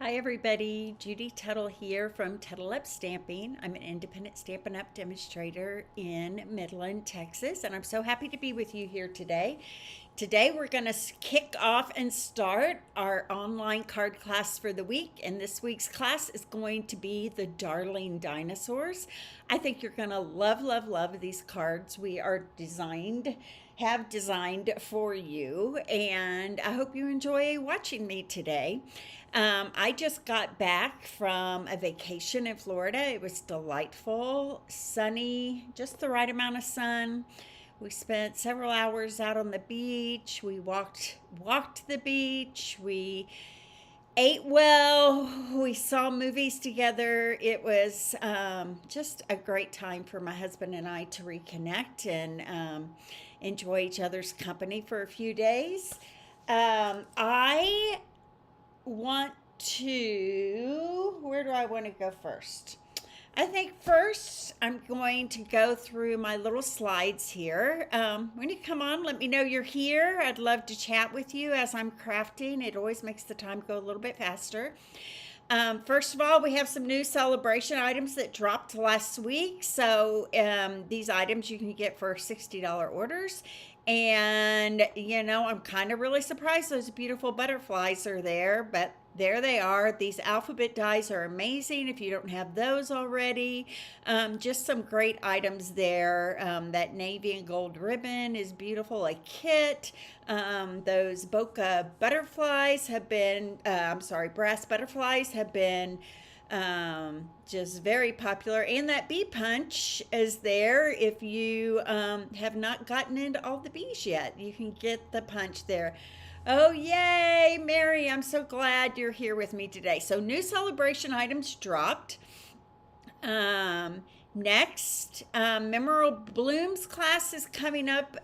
Hi everybody, Judy Tuttle here from Tuttle Up Stamping. I'm an independent Stampin' Up demonstrator in Midland, Texas, and I'm so happy to be with you here today. Today we're going to kick off and start our online card class for the week, and this week's class is going to be the Darling Dinosaurs. I think you're going to love these cards. We are have designed for you, and I hope you enjoy watching me today. I just got back from a vacation in Florida. It was delightful, sunny, just the right amount of sun. We spent several hours out on the beach. We walked the beach. We ate well. We saw movies together. It was just a great time for my husband and I to reconnect and enjoy each other's company for a few days. I want where do I want to go first? I think first I'm going to go through my little slides here. When you come on, let me know you're here. I'd love to chat with you as I'm crafting. It always makes the time go a little bit faster. First of all, we have some new celebration items that dropped last week. So these items you can get for $60 orders. And, I'm kind of really surprised those beautiful butterflies are there, but there they are. These alphabet dies are amazing if you don't have those already. Just some great items there. That navy and gold ribbon is beautiful, a kit. Those bokeh butterflies have been, brass butterflies have been just very popular, and that bee punch is there. If you have not gotten into all the bees yet, you can get the punch there. Oh yay, Mary, I'm so glad you're here with me today. So new celebration items dropped. Next, Memorable Blooms class is coming up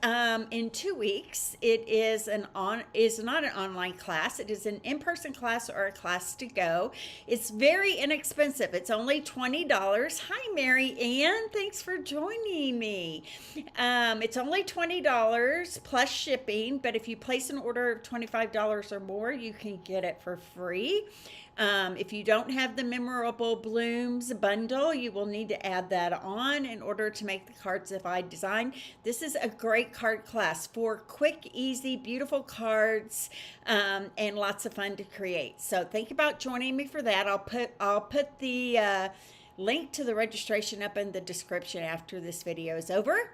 in 2 weeks. It is not an online class. It is an in-person class or a class to go. It's very inexpensive. It's only $20. Hi, Mary Ann. Thanks for joining me. It's only $20 plus shipping, but if you place an order of $25 or more, you can get it for free. If you don't have the Memorable Blooms bundle, you will need to add that on in order to make the cards that I designed. This is a great card class for quick, easy, beautiful cards and lots of fun to create. So think about joining me for that. I'll put the link to the registration up in the description after this video is over.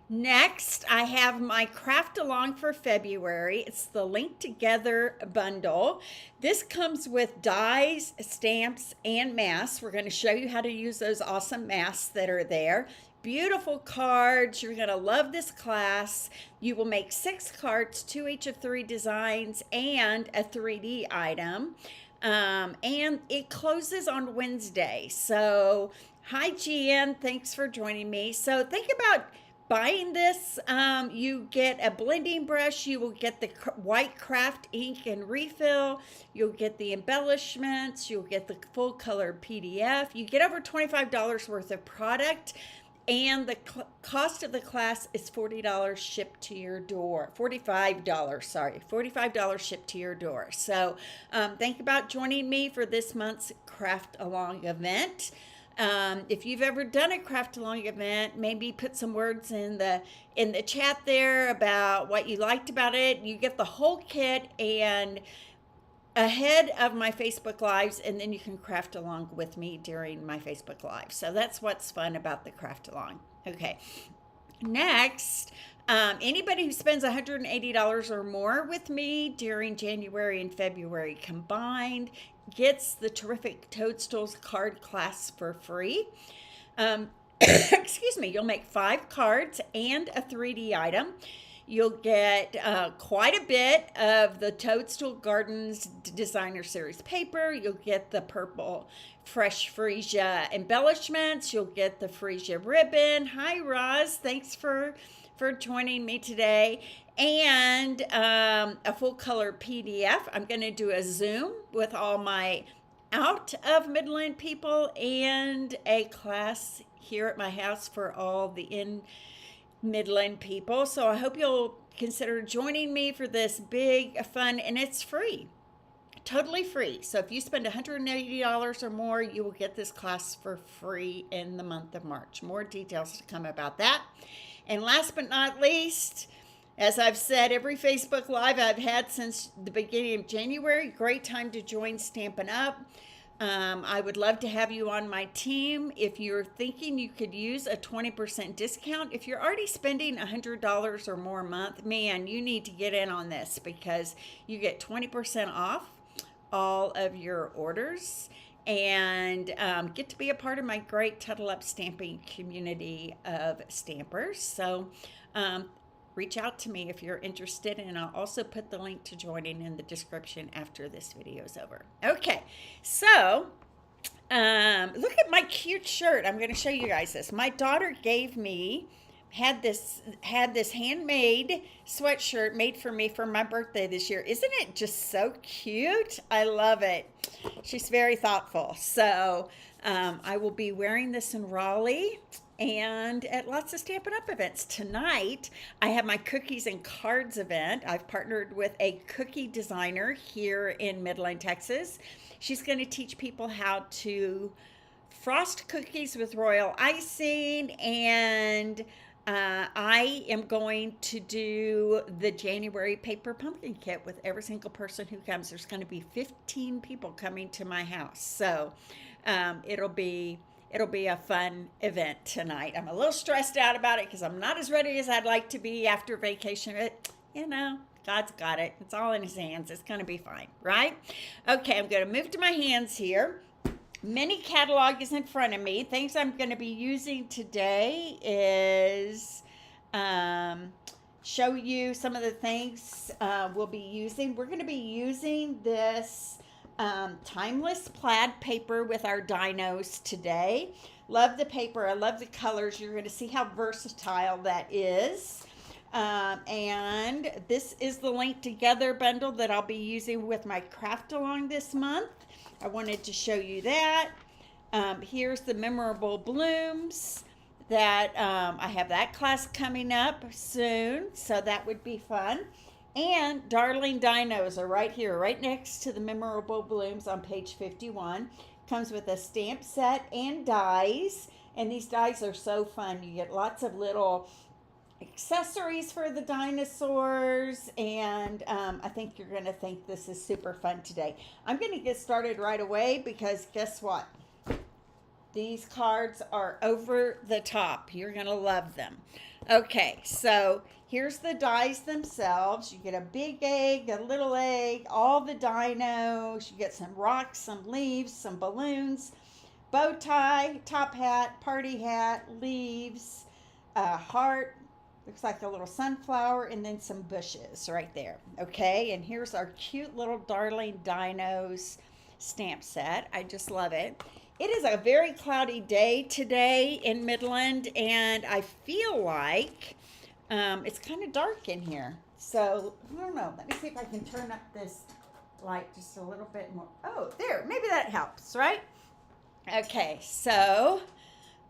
Next, I have my craft along for February. It's the Link Together bundle. This comes with dies, stamps, and masks. We're going to show you how to use those awesome masks that are there. Beautiful cards. You're going to love this class. You will make 6 cards, 2 each of 3 designs, and a 3D item. And it closes on Wednesday. So, hi, Jan. Thanks for joining me. So, think about buying this. You get a blending brush, you will get the white craft ink and refill, you'll get the embellishments, you'll get the full color PDF, you get over $25 worth of product, and the cost of the class is $40 shipped to your door. $45 shipped to your door. So think about joining me for this month's craft along event. If you've ever done a craft along event, maybe put some words in the chat there about what you liked about it. You get the whole kit and ahead of my Facebook Lives, and then you can craft along with me during my Facebook Live. So that's what's fun about the craft along. Okay, next, anybody who spends $180 or more with me during January and February combined gets the terrific Toadstools card class for free. Excuse me, you'll make 5 cards and a 3D item. You'll get quite a bit of the Toadstool Gardens Designer Series paper. You'll get the purple Fresh Freesia embellishments. You'll get the Freesia ribbon. Hi, Roz. Thanks for joining me today. And a full color PDF. I'm going to do a Zoom with all my out of Midland people and a class here at my house for all the in Midland people. So I hope you'll consider joining me for this big fun, and it's free. totally free. So if you spend $180 or more, you will get this class for free in the month of March. More details to come about that. And last but not least, as I've said, every Facebook Live I've had since the beginning of January, great time to join Stampin' Up! I would love to have you on my team. If you're thinking you could use a 20% discount, if you're already spending $100 or more a month, man, you need to get in on this because you get 20% off all of your orders and get to be a part of my great Tuttle Up stamping community of stampers. So reach out to me if you're interested, and I'll also put the link to joining in the description after this video is over. Okay, so look at my cute shirt. I'm going to show you guys this. My daughter gave me, had this handmade sweatshirt made for me for my birthday this year. Isn't it just so cute? I love it. She's very thoughtful. So I will be wearing this in Raleigh and at lots of Stampin' Up! Events. Tonight, I have my cookies and cards event. I've partnered with a cookie designer here in Midland, Texas. She's going to teach people how to frost cookies with royal icing, and I am going to do the January paper pumpkin kit with every single person who comes. There's going to be 15 people coming to my house, so it'll be a fun event tonight. I'm a little stressed out about it because I'm not as ready as I'd like to be after vacation, but you know, God's got it. It's all in his hands. It's going to be fine, right? Okay, I'm going to move to my hands here. Mini catalog is in front of me. Things I'm going to be using today is show you some of the things we'll be using. We're going to be using this timeless plaid paper with our dinos today. Love the paper. I love the colors. You're going to see how versatile that is. And this is the Link Together bundle that I'll be using with my craft along this month. I wanted to show you that. Here's the memorable blooms that I have that class coming up soon, so that would be fun. And Darling Dinos are right here, right next to the memorable blooms on page 51. Comes with a stamp set and dies, and these dies are so fun. You get lots of little accessories for the dinosaurs, and I think you're going to think this is super fun today. I'm going to get started right away because guess what? These cards are over the top. You're going to love them. Okay, so here's the dies themselves. You get a big egg, a little egg, all the dinos. You get some rocks, some leaves, some balloons, bow tie, top hat, party hat, leaves, a heart, looks like a little sunflower, and then some bushes right there. Okay, and here's our cute little Darling Dinos stamp set. I just love it. It is a very cloudy day today in Midland, and I feel like it's kind of dark in here. So, I don't know. Let me see if I can turn up this light just a little bit more. Oh, there. Maybe that helps, right? Okay, so,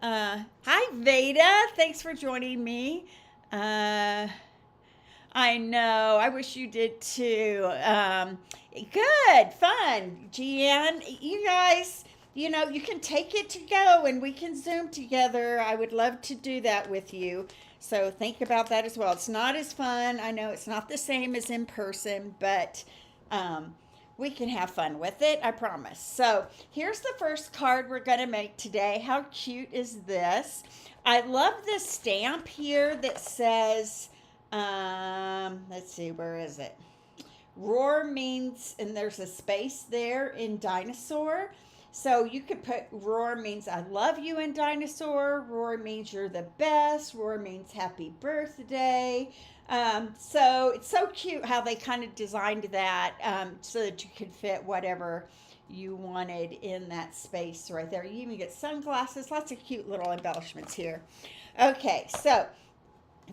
hi, Veda. Thanks for joining me. I know. I wish you did too. Good. Fun. Gian, you guys, you know, you can take it to go and we can Zoom together. I would love to do that with you. So think about that as well. It's not as fun. I know it's not the same as in person, but we can have fun with it, I promise. So here's the first card we're going to make today. How cute is this? I love this stamp here that says, let's see, where is it? Roar means, and there's a space there in dinosaur. So you could put roar means I love you in dinosaur. Roar means you're the best. Roar means happy birthday. So it's so cute how they kind of designed that so that you could fit whatever you wanted in that space right there. You even get sunglasses, lots of cute little embellishments here. Okay, so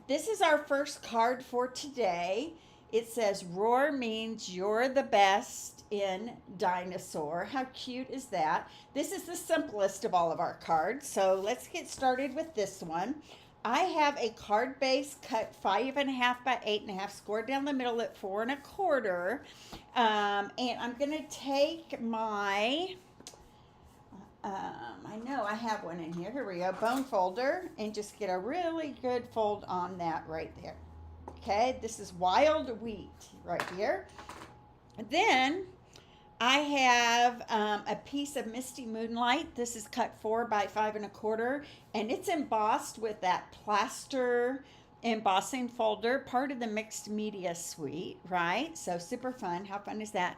this is our first card for today. It says roar means you're the best in dinosaur. How cute is that? This is the simplest of all of our cards. So let's get started with this one. I have a card base cut 5.5 by 8.5, scored down the middle at 4.25. And I'm going to take my, I know I have one in here. Here we go, bone folder, and just get a really good fold on that right there. Okay, this is wild wheat right here. Then I have a piece of Misty Moonlight. This is cut 4 by 5.25, and it's embossed with that plaster embossing folder, part of the mixed media suite, right? So super fun. How fun is that?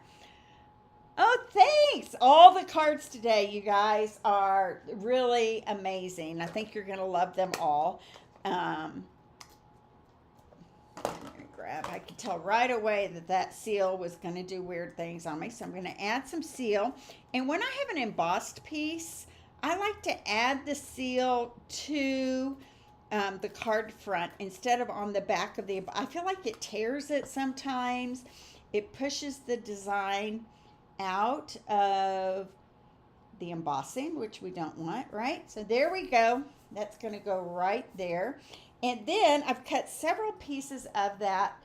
Oh, thanks. All the cards today, you guys, are really amazing. I think you're going to love them all. I could tell right away that that seal was going to do weird things on me. So I'm going to add some seal. And when I have an embossed piece, I like to add the seal to the card front instead of on the back of the, I feel like it tears it sometimes. It pushes the design out of the embossing, which we don't want, right? So there we go. That's going to go right there. And then I've cut several pieces of that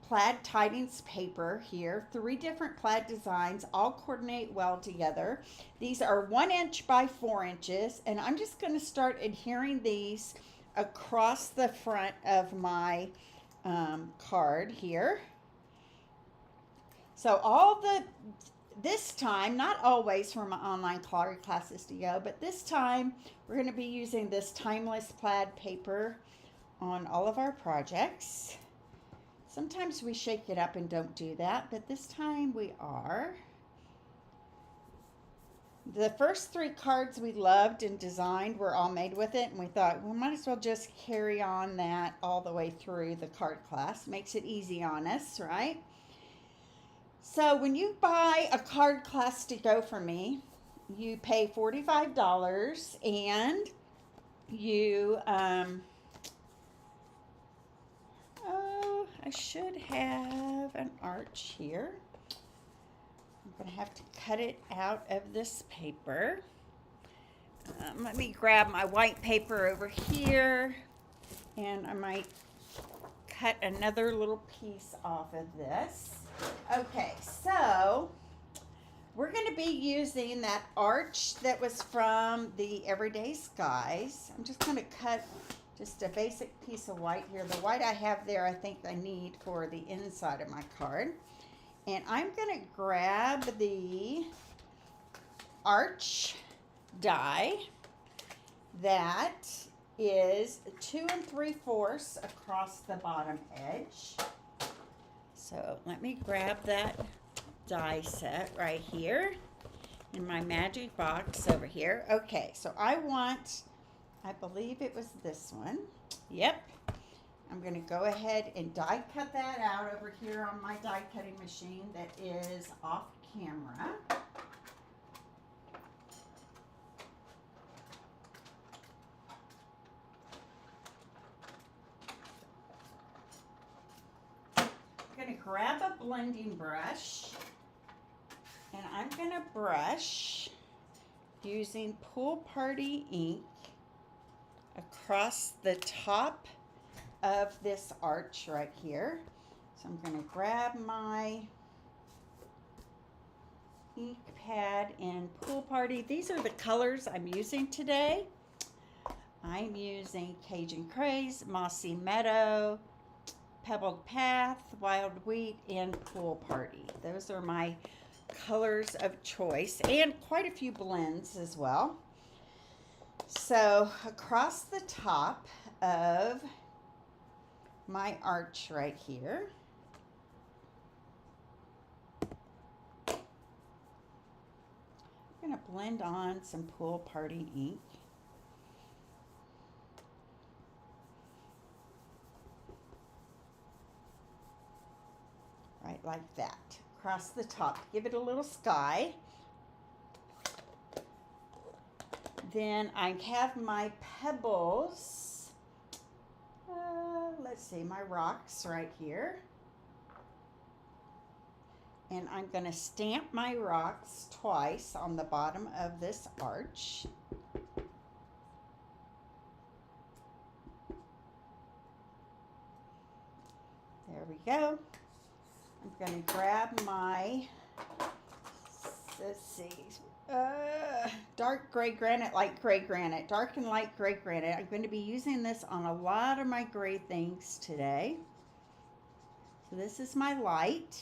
plaid tidings paper here, 3 different plaid designs, all coordinate well together. These are 1 inch by 4 inches, and I'm just going to start adhering these across the front of my card here. So this time, not always for my online classes to go, but this time we're going to be using this timeless plaid paper on all of our projects. Sometimes we shake it up and don't do that, but this time we are. The first 3 cards we loved and designed were all made with it, and we thought we might as well just carry on that all the way through the card class. Makes it easy on us, right? So when you buy a card class to go from me, you pay $45, and you I should have an arch here. I'm going to have to cut it out of this paper. Let me grab my white paper over here, and I might cut another little piece off of this. Okay, so we're going to be using that arch that was from the Everyday Skies. I'm just going to cut just a basic piece of white here. The white I have there, I think I need for the inside of my card. And I'm going to grab the arch die that is 2 3/4 across the bottom edge. So let me grab that die set right here in my magic box over here. Okay, so I believe it was this one. Yep. I'm going to go ahead and die cut that out over here on my die cutting machine that is off camera. I'm going to grab a blending brush, and I'm going to brush using Pool Party ink across the top of this arch right here. So I'm going to grab my ink pad in Pool Party. These are the colors I'm using today. I'm using Cajun Craze, Mossy Meadow, Pebbled Path, Wild Wheat, and Pool Party. Those are my colors of choice, and quite a few blends as well. So across the top of my arch right here, I'm going to blend on some Pool Party ink. Right like that, across the top. Give it a little sky. Then I have my pebbles. Let's see, my rocks right here. And I'm going to stamp my rocks twice on the bottom of this arch. we go. I'm going to grab my, let's see, dark gray granite, light gray granite, dark and light gray granite. I'm going to be using this on a lot of my gray things today. So this is my light.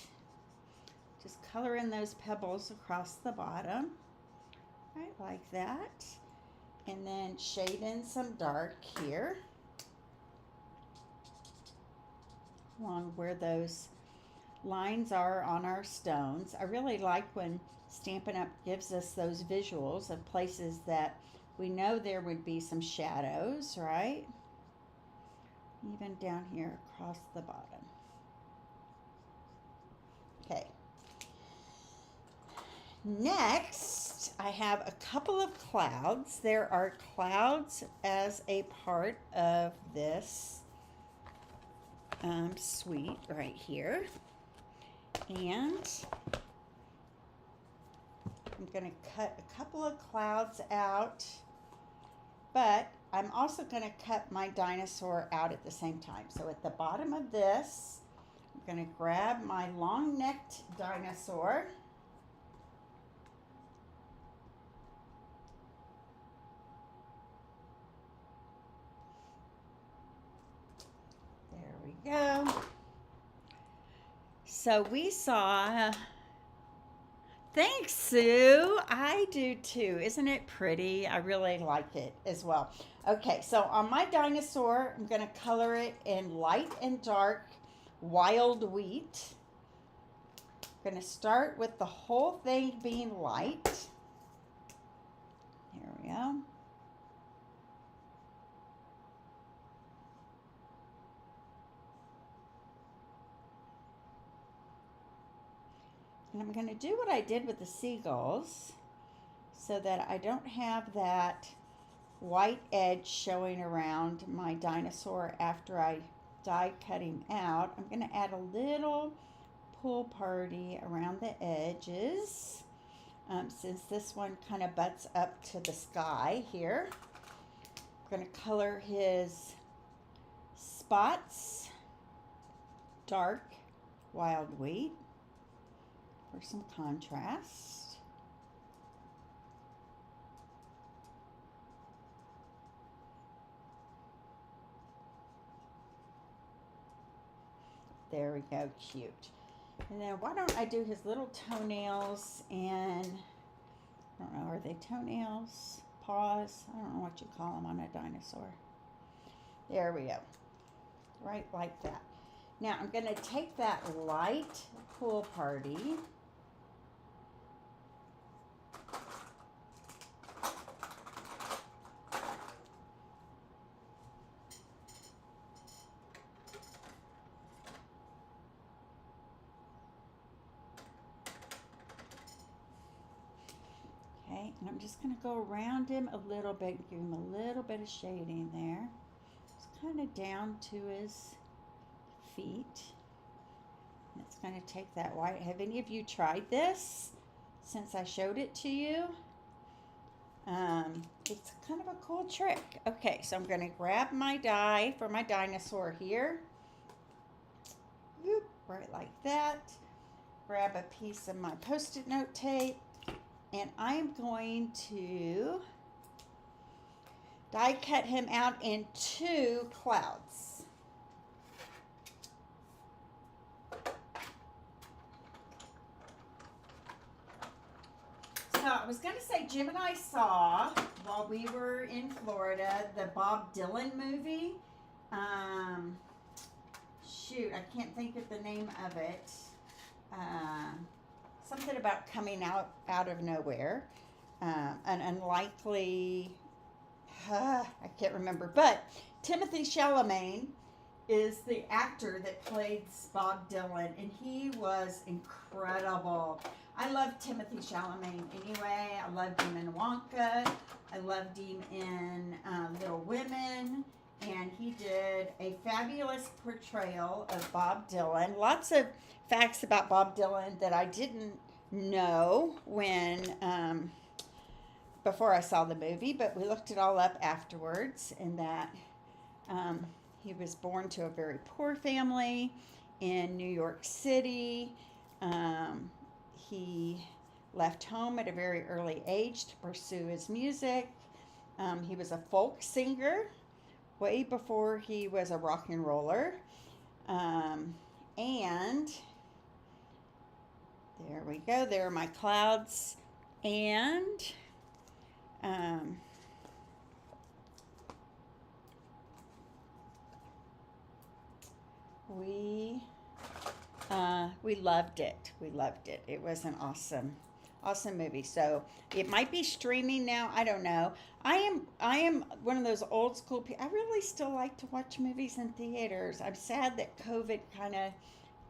Just color in those pebbles across the bottom, right, like that. And then shade in some dark here, along where those lines are on our stones. I really like when Stampin' Up! Gives us those visuals of places that we know there would be some shadows, right? Even down here across the bottom. Okay. Next, I have a couple of clouds. There are clouds as a part of this suite right here. And I'm going to cut a couple of clouds out, but I'm also going to cut my dinosaur out at the same time. So at the bottom of this, I'm going to grab my long-necked dinosaur. There we go. So we saw, thanks, Sue. I do too. Isn't it pretty? I really like it as well. Okay, so on my dinosaur, I'm going to color it in light and dark wild wheat. I'm going to start with the whole thing being light. There we go. And I'm going to do what I did with the seagulls so that I don't have that white edge showing around my dinosaur after I die cut him out. I'm going to add a little pull party around the edges since this one kind of butts up to the sky here. I'm going to color his spots dark wild wheat for some contrast. There we go, cute. And then why don't I do his little toenails and, I don't know, are they toenails? Paws? I don't know what you call them on a dinosaur. There we go. Right like that. Now I'm going to take that light pool party and I'm just going to go around him a little bit, give him a little bit of shading there. Just kind of down to his feet. And it's going to take that white. Have any of you tried this since I showed it to you? It's kind of a cool trick. Okay, so I'm going to grab my die for my dinosaur here. Whoop, right like that. Grab a piece of my Post-it note tape. And I'm going to die cut him out in 2 clouds. So I was going to say Jim and I saw, while we were in Florida, the Bob Dylan movie. Shoot, I can't think of the name of it. Something about coming out of nowhere. An unlikely, I can't remember, but Timothy Chalamet is the actor that played Bob Dylan, and he was incredible. I love Timothy Chalamet anyway. I loved him in Wonka. I loved him in Little Women, and he did a fabulous portrayal of Bob Dylan. Lots of facts about Bob Dylan that I didn't know when before I saw the movie, but we looked it all up afterwards, and that he was born to a very poor family, in New York City. He left home at a very early age to pursue his music. He was a folk singer way before he was a rock and roller. And there we go. There are my clouds. And we loved it. We loved it. It was an awesome movie. So it might be streaming now. I don't know. I am one of those old school people. I really still like to watch movies in theaters. I'm sad that COVID kind of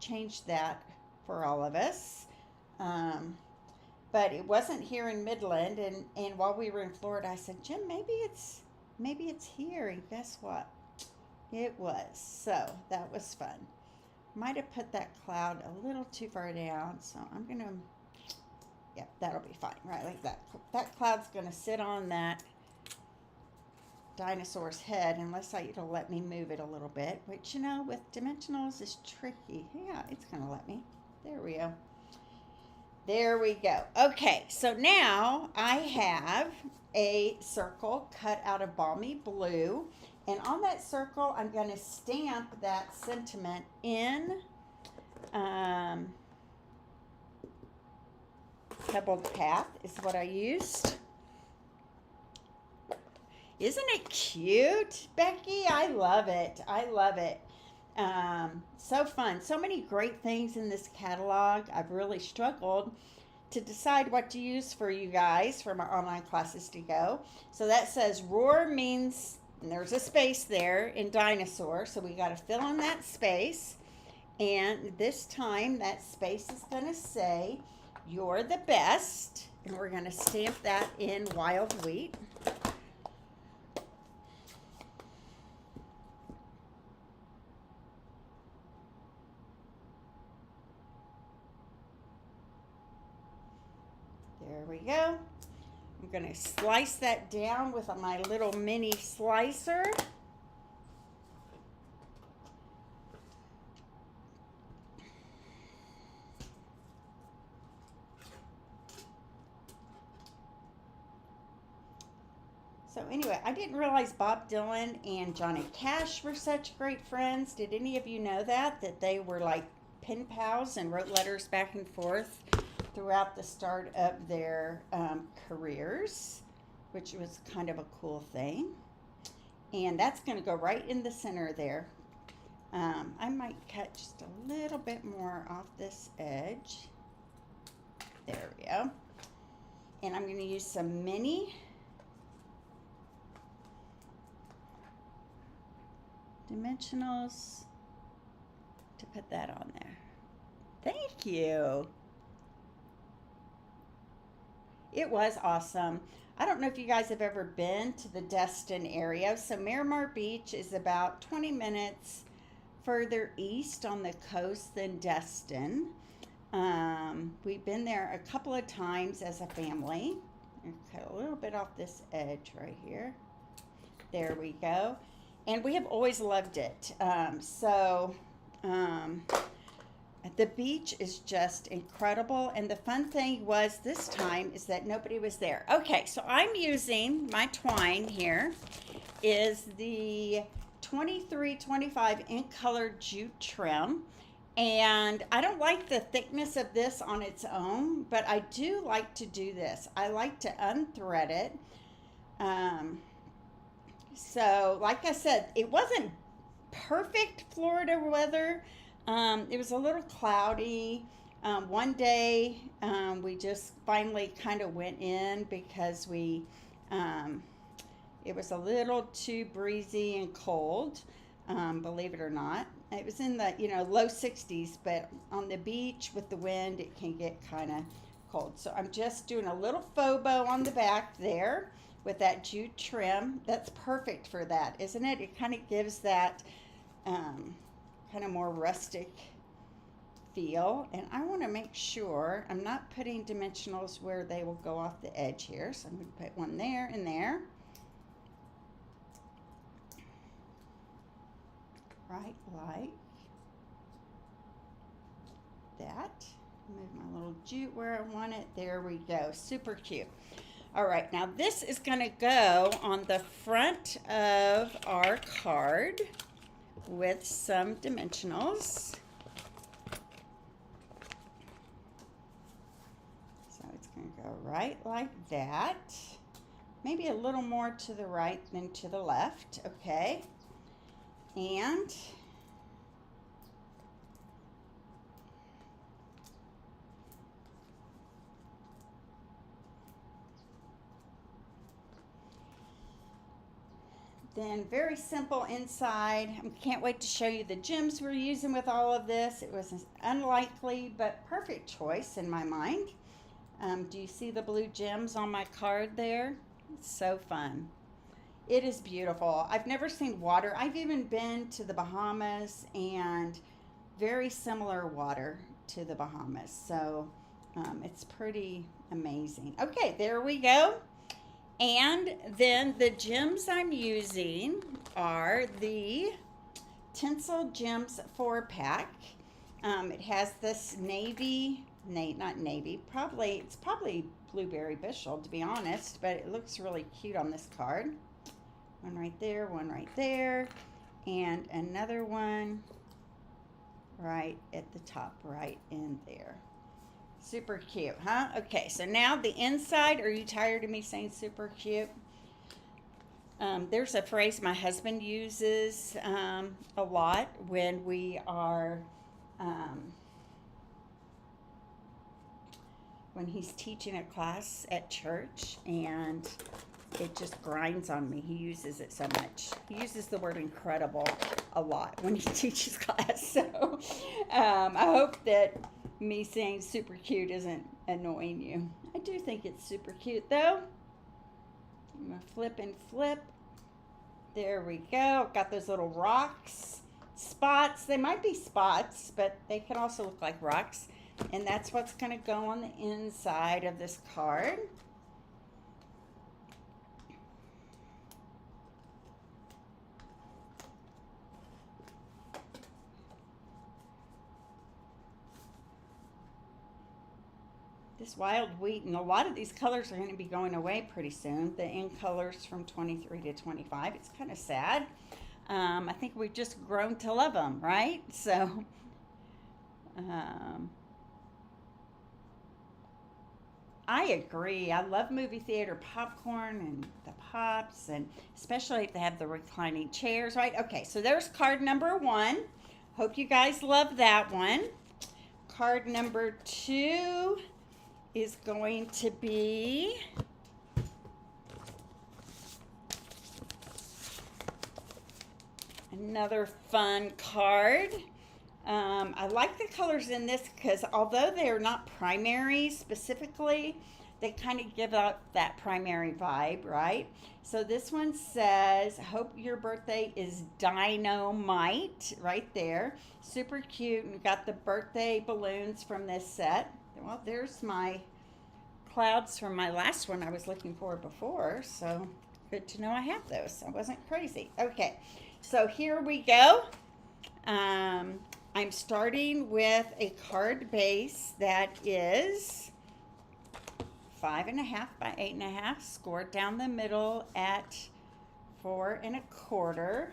changed that for all of us. But it wasn't here in Midland, and while we were in Florida, I said, Jim, maybe it's here. And guess what? It was. So that was fun. Might have put that cloud a little too far down, so I'm gonna, yeah, that'll be fine, right, like that. That cloud's gonna sit on that dinosaur's head unless it'll let me move it a little bit, which, you know, with dimensionals is tricky. Yeah, it's gonna let me. There we go. There we go. Okay, so now I have a circle cut out of balmy blue. And on that circle, I'm going to stamp that sentiment in Pebbled Path is what I used. Isn't it cute, Becky? I love it. I love it. So fun. So many great things in this catalog. I've really struggled to decide what to use for you guys for my online classes to go. So that says roar means, and there's a space there in dinosaur, so we got to fill in that space. And this time that space is going to say you're the best, and we're going to stamp that in wild wheat. There we go. I'm going to slice that down with my little mini slicer. So anyway, I didn't realize Bob Dylan and Johnny Cash were such great friends. Did any of you know that they were like pen pals and wrote letters back and forth throughout the start of their careers, which was kind of a cool thing. And that's going to go right in the center there. I might cut just a little bit more off this edge. There we go. And I'm going to use some mini dimensionals to put that on there. Thank you. It was awesome. I don't know if you guys have ever been to the Destin area. So Miramar Beach is about 20 minutes further east on the coast than Destin. We've been there a couple of times as a family. Cut a little bit off this edge right here. There we go. And we have always loved it. The beach is just incredible, and the fun thing was this time is that nobody was there. Okay, so I'm using my twine here, is the 2325 ink colored jute trim, and I don't like the thickness of this on its own, but I do like to do this. I like to unthread it. So like I said, it wasn't perfect Florida weather. It was a little cloudy. One day we just finally kind of went in because it was a little too breezy and cold, believe it or not. It was in the low 60s, but on the beach with the wind it can get kind of cold. So I'm just doing a little faux bow on the back there with that jute trim. That's perfect for that, isn't it? It kind of gives that kind of more rustic feel. And I want to make sure I'm not putting dimensionals where they will go off the edge here. So I'm going to put one there and there. Right, like that. Move my little jute where I want it. There we go. Super cute. All right, now this is going to go on the front of our card with some dimensionals. So it's going to go right like that. Maybe a little more to the right than to the left, okay? And then very simple inside. I can't wait to show you the gems we're using with all of this. It was an unlikely but perfect choice in my mind. Do you see the blue gems on my card there? It's so fun. It is beautiful. I've never seen water. I've even been to the Bahamas and very similar water to the Bahamas. So it's pretty amazing. Okay, there we go. And then the gems I'm using are the Tinsel Gems 4-pack. It has this navy, not navy, it's probably blueberry bushel to be honest, but it looks really cute on this card. One right there, and another one right at the top right in there. Super cute, huh? Okay, so now the inside. Are you tired of me saying super cute? There's a phrase my husband uses a lot when we are, when he's teaching a class at church, and it just grinds on me. He uses it so much. He uses the word incredible a lot when he teaches class. So I hope that me saying super cute isn't annoying you. I do think it's super cute though. I'm gonna flip and flip. There we go. Got those little rocks, spots. They might be spots, but they can also look like rocks. And that's what's gonna go on the inside of this card. This wild wheat, and a lot of these colors are going to be going away pretty soon. The in colors from 23 to 25. It's kind of sad. I think we've just grown to love them, right? So, I agree. I love movie theater popcorn and the pops, and especially if they have the reclining chairs, right? Okay, so there's card number 1. Hope you guys love that one. Card number 2 is going to be another fun card. I like the colors in this because although they are not primary specifically, they kind of give out that primary vibe, right? So this one says, hope your birthday is dynamite, right there. Super cute. And we got the birthday balloons from this set. Well, there's my clouds from my last one I was looking for before, so good to know I have those. I wasn't crazy. Okay, so here we go. I'm starting with a card base that is 5.5 by 8.5, scored down the middle at 4 1/4.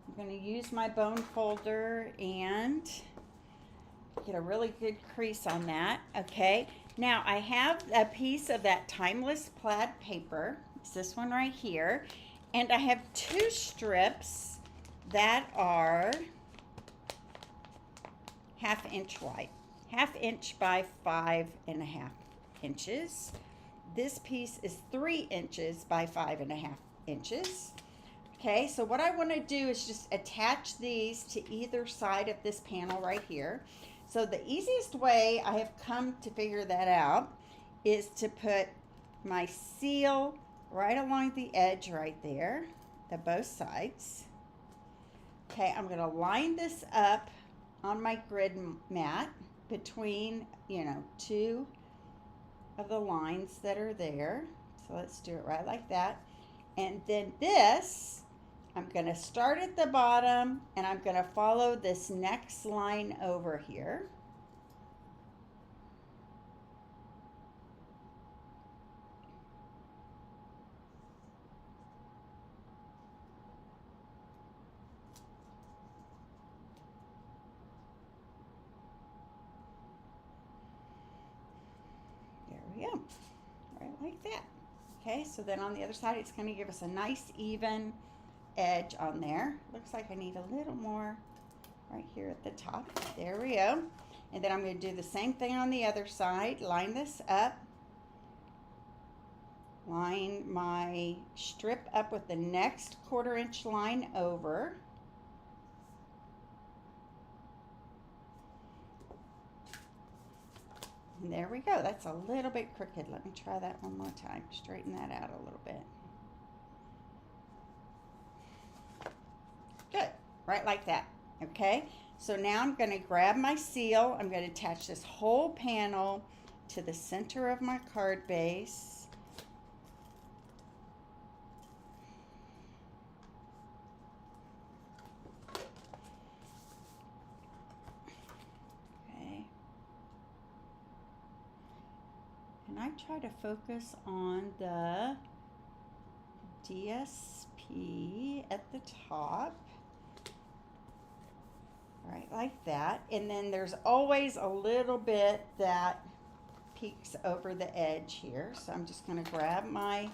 I'm going to use my bone folder and get a really good crease on that. Okay, now I have a piece of that timeless plaid paper. It's this one right here, and I have 2 strips that are 1/2 inch wide, 1/2 inch by 5.5 inches. This piece is 3 inches by 5.5 inches. Okay, so what I want to do is just attach these to either side of this panel right here. So the easiest way I have come to figure that out is to put my seal right along the edge right there at both sides. Okay, I'm going to line this up on my grid mat between, 2 of the lines that are there. So let's do it right like that. And then this, I'm going to start at the bottom and I'm going to follow this next line over here. that. Okay, so then on the other side, it's going to give us a nice even edge on there. Looks like I need a little more right here at the top. There we go. And then I'm going to do the same thing on the other side. Line this up. Line my strip up with the next 1/4 inch line over. And there we go. That's a little bit crooked. Let me try that one more time. Straighten that out a little bit. Good. Right like that. Okay. So now I'm going to grab my seal. I'm going to attach this whole panel to the center of my card base. Okay. And I try to focus on the DSP at the top. Right, like that. And then there's always a little bit that peeks over the edge here. So I'm just going to grab my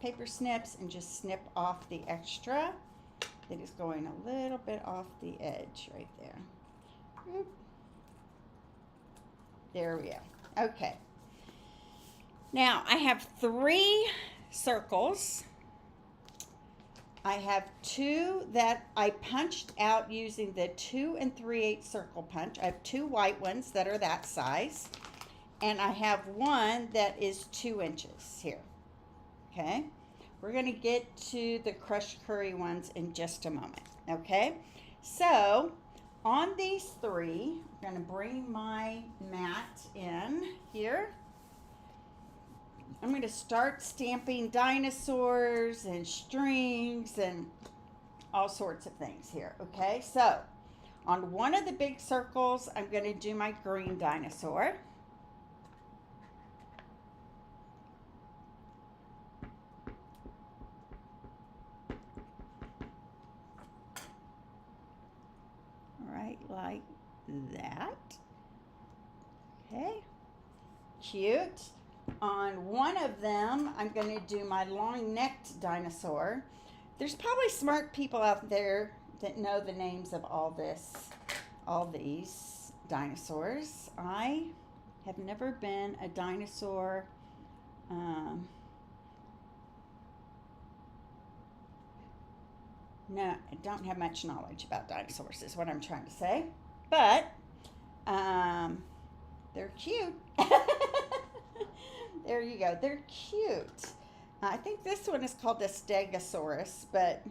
paper snips and just snip off the extra that is going a little bit off the edge right there. Oop. There we go. Okay. Now I have 3 circles. I have 2 that I punched out using the 2 3/8 circle punch. I have 2 white ones that are that size. And I have 1 that is 2 inches here. Okay. We're going to get to the crushed curry ones in just a moment. Okay. So on these 3, I'm going to bring my mat in here. I'm going to start stamping dinosaurs and strings and all sorts of things here, okay? So, on one of the big circles, I'm going to do my green dinosaur. All right, like that. Okay, cute. On one of them, I'm going to do my long-necked dinosaur. There's probably smart people out there that know the names of all these dinosaurs. I have never been a dinosaur no, I don't have much knowledge about dinosaurs is what I'm trying to say. But they're cute. There you go. They're cute. I think this one is called the Stegosaurus, but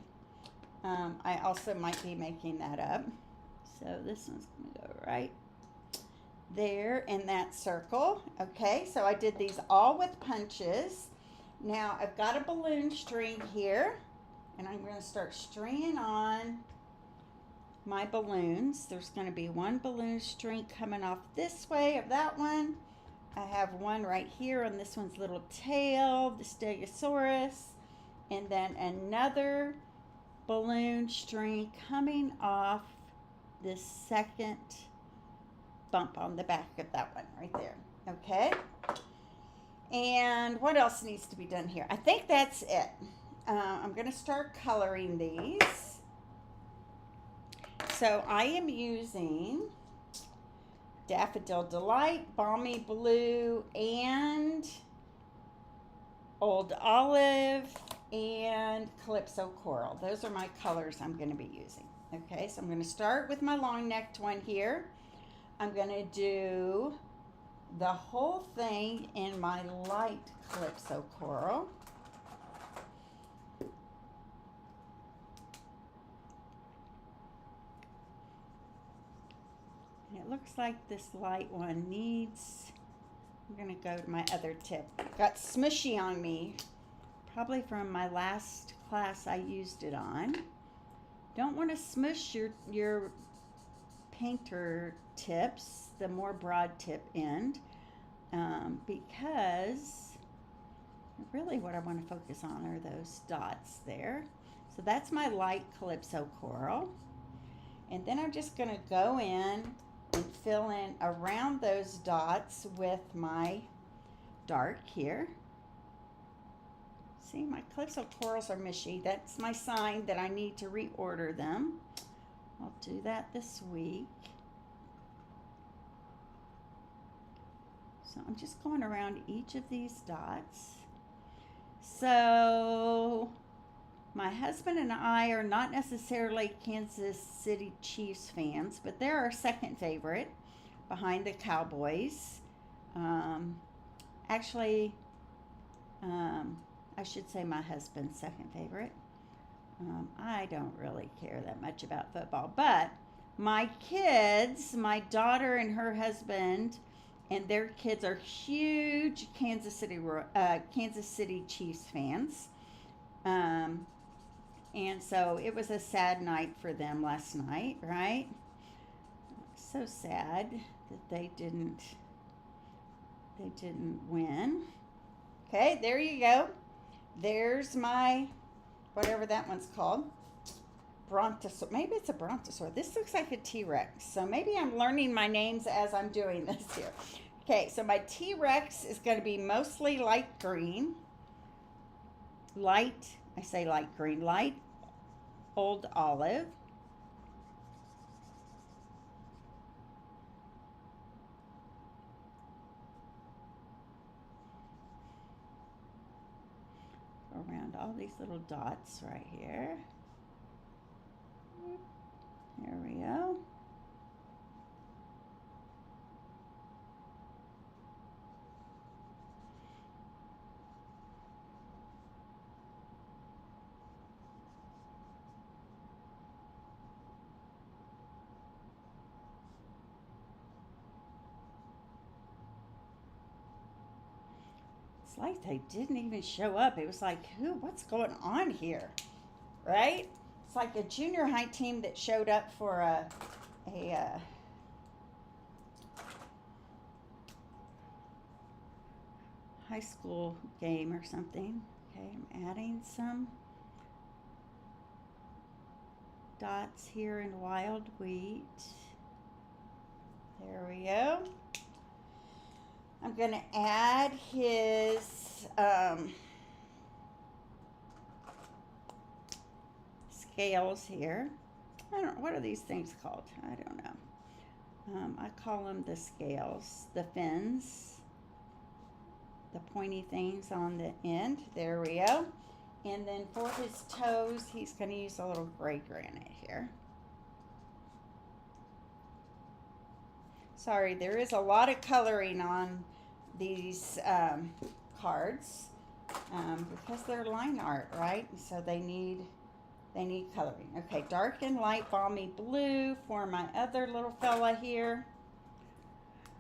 I also might be making that up. So this one's going to go right there in that circle. Okay, so I did these all with punches. Now I've got a balloon string here, and I'm going to start stringing on my balloons. There's going to be 1 balloon string coming off this way of that one. I have 1 right here on this one's little tail, the Stegosaurus, and then another balloon string coming off this second bump on the back of that one right there. Okay, and what else needs to be done here? I think that's it. I'm going to start coloring these. So I am using Daffodil Delight, Balmy Blue, and Old Olive, and Calypso Coral. Those are my colors I'm going to be using. Okay, so I'm going to start with my long-necked one here. I'm going to do the whole thing in my light Calypso Coral. It looks like this light one needs, I'm going to go to my other tip. It got smushy on me, probably from my last class I used it on. Don't want to smush your painter tips, the more broad tip end, because really what I want to focus on are those dots there. So that's my light Calypso Coral. And then I'm just going to go in and fill in around those dots with my dark here. See, my Calypso corals are mushy. That's my sign that I need to reorder them. I'll do that this week. So I'm just going around each of these dots. So my husband and I are not necessarily Kansas City Chiefs fans, but they're our second favorite behind the Cowboys. Actually, I should say my husband's second favorite. I don't really care that much about football, but my kids, my daughter and her husband and their kids are huge Kansas City Chiefs fans. And so it was a sad night for them last night, right? So sad that they didn't win. Okay, there you go. There's my, whatever that one's called, brontosaurus. Maybe it's a brontosaurus. This looks like a T-Rex. So maybe I'm learning my names as I'm doing this here. Okay, so my T-Rex is going to be mostly light green. Light old olive. Around all these little dots right here. There we go. It's like they didn't even show up. It was like, what's going on here? Right? It's like a junior high team that showed up for a high school game or something. Okay, I'm adding some dots here in wild wheat. There we go. I'm going to add his scales here. I don't know, what are these things called? I don't know. I call them the scales, the fins, the pointy things on the end. There we go. And then for his toes, he's going to use a little gray granite here. Sorry, there is a lot of coloring on these cards because they're line art, right? So they need coloring. Okay, dark and light balmy blue for my other little fella here.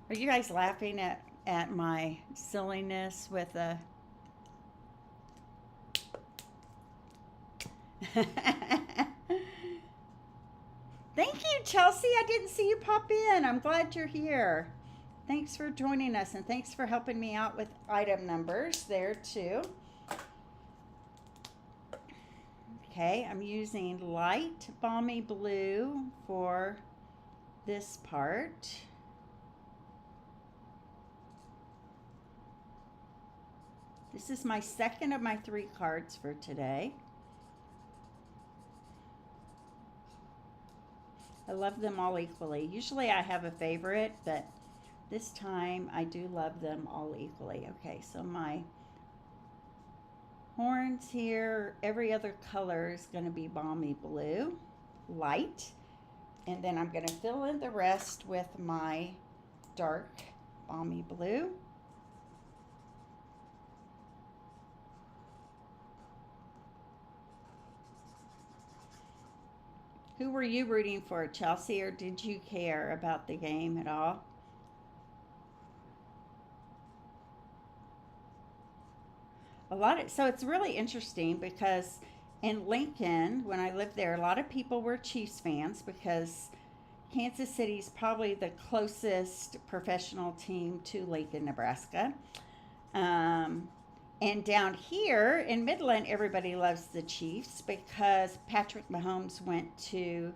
Are you guys laughing at my silliness with a Thank you, Chelsea. I didn't see you pop in. I'm glad you're here. Thanks for joining us, and thanks for helping me out with item numbers there, too. Okay, I'm using light balmy blue for this part. This is my second of my 3 cards for today. I love them all equally. Usually I have a favorite, but this time I do love them all equally. Okay, so my horns here, every other color is going to be balmy blue, light. And then I'm going to fill in the rest with my dark balmy blue. Who were you rooting for, Chelsea, or did you care about the game at all? So it's really interesting because in Lincoln, when I lived there, a lot of people were Chiefs fans because Kansas City is probably the closest professional team to Lincoln, Nebraska. And down here in Midland, everybody loves the Chiefs because Patrick Mahomes went to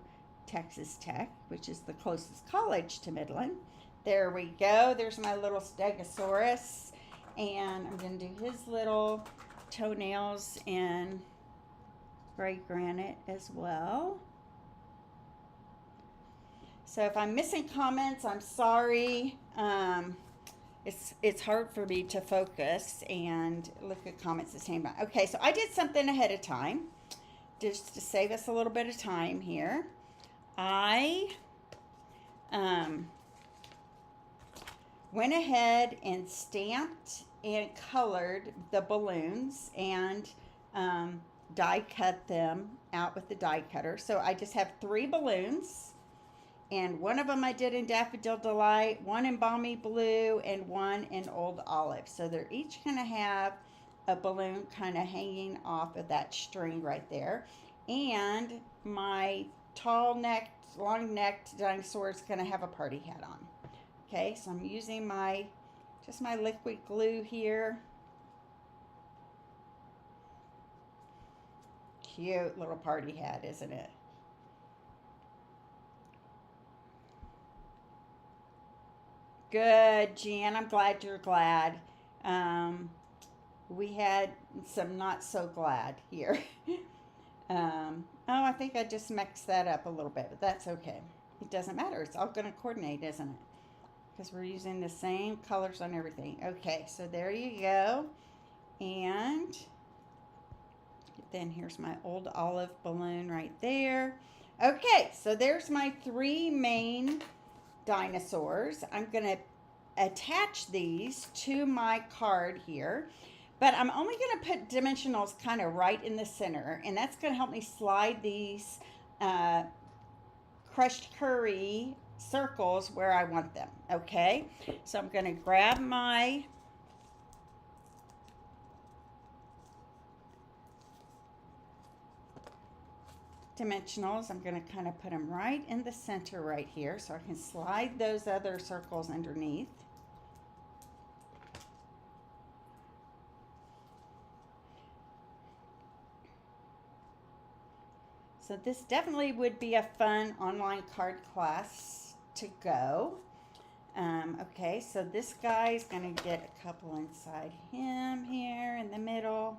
Texas Tech, which is the closest college to Midland. There we go. There's my little Stegosaurus. And I'm going to do his little toenails in gray granite as well. So if I'm missing comments, I'm sorry. It's hard for me to focus and look at comments at the same time. Okay, so I did something ahead of time just to save us a little bit of time here. I went ahead and stamped and colored the balloons and die cut them out with the die cutter. So I just have 3 balloons. And one of them I did in Daffodil Delight, one in Balmy Blue, and one in Old Olive. So they're each going to have a balloon kind of hanging off of that string right there. And my tall-necked, long-necked dinosaur is going to have a party hat on. Okay, so I'm using just my liquid glue here. Cute little party hat, isn't it? Good, Jan. I'm glad you're glad. We had some not so glad here. Oh, I think I just mixed that up a little bit, but that's okay. It doesn't matter. It's all going to coordinate, isn't it? Because we're using the same colors on everything. Okay, so there you go. And then here's my Old Olive balloon right there. Okay, so there's my 3 main dinosaurs. I'm going to attach these to my card here, but I'm only going to put dimensionals kind of right in the center, and that's going to help me slide these crushed curry circles where I want them. Okay, so I'm going to grab my dimensionals. I'm going to kind of put them right in the center right here so I can slide those other circles underneath. So this definitely would be a fun online card class to go. Okay, so this guy's going to get a couple inside him here in the middle.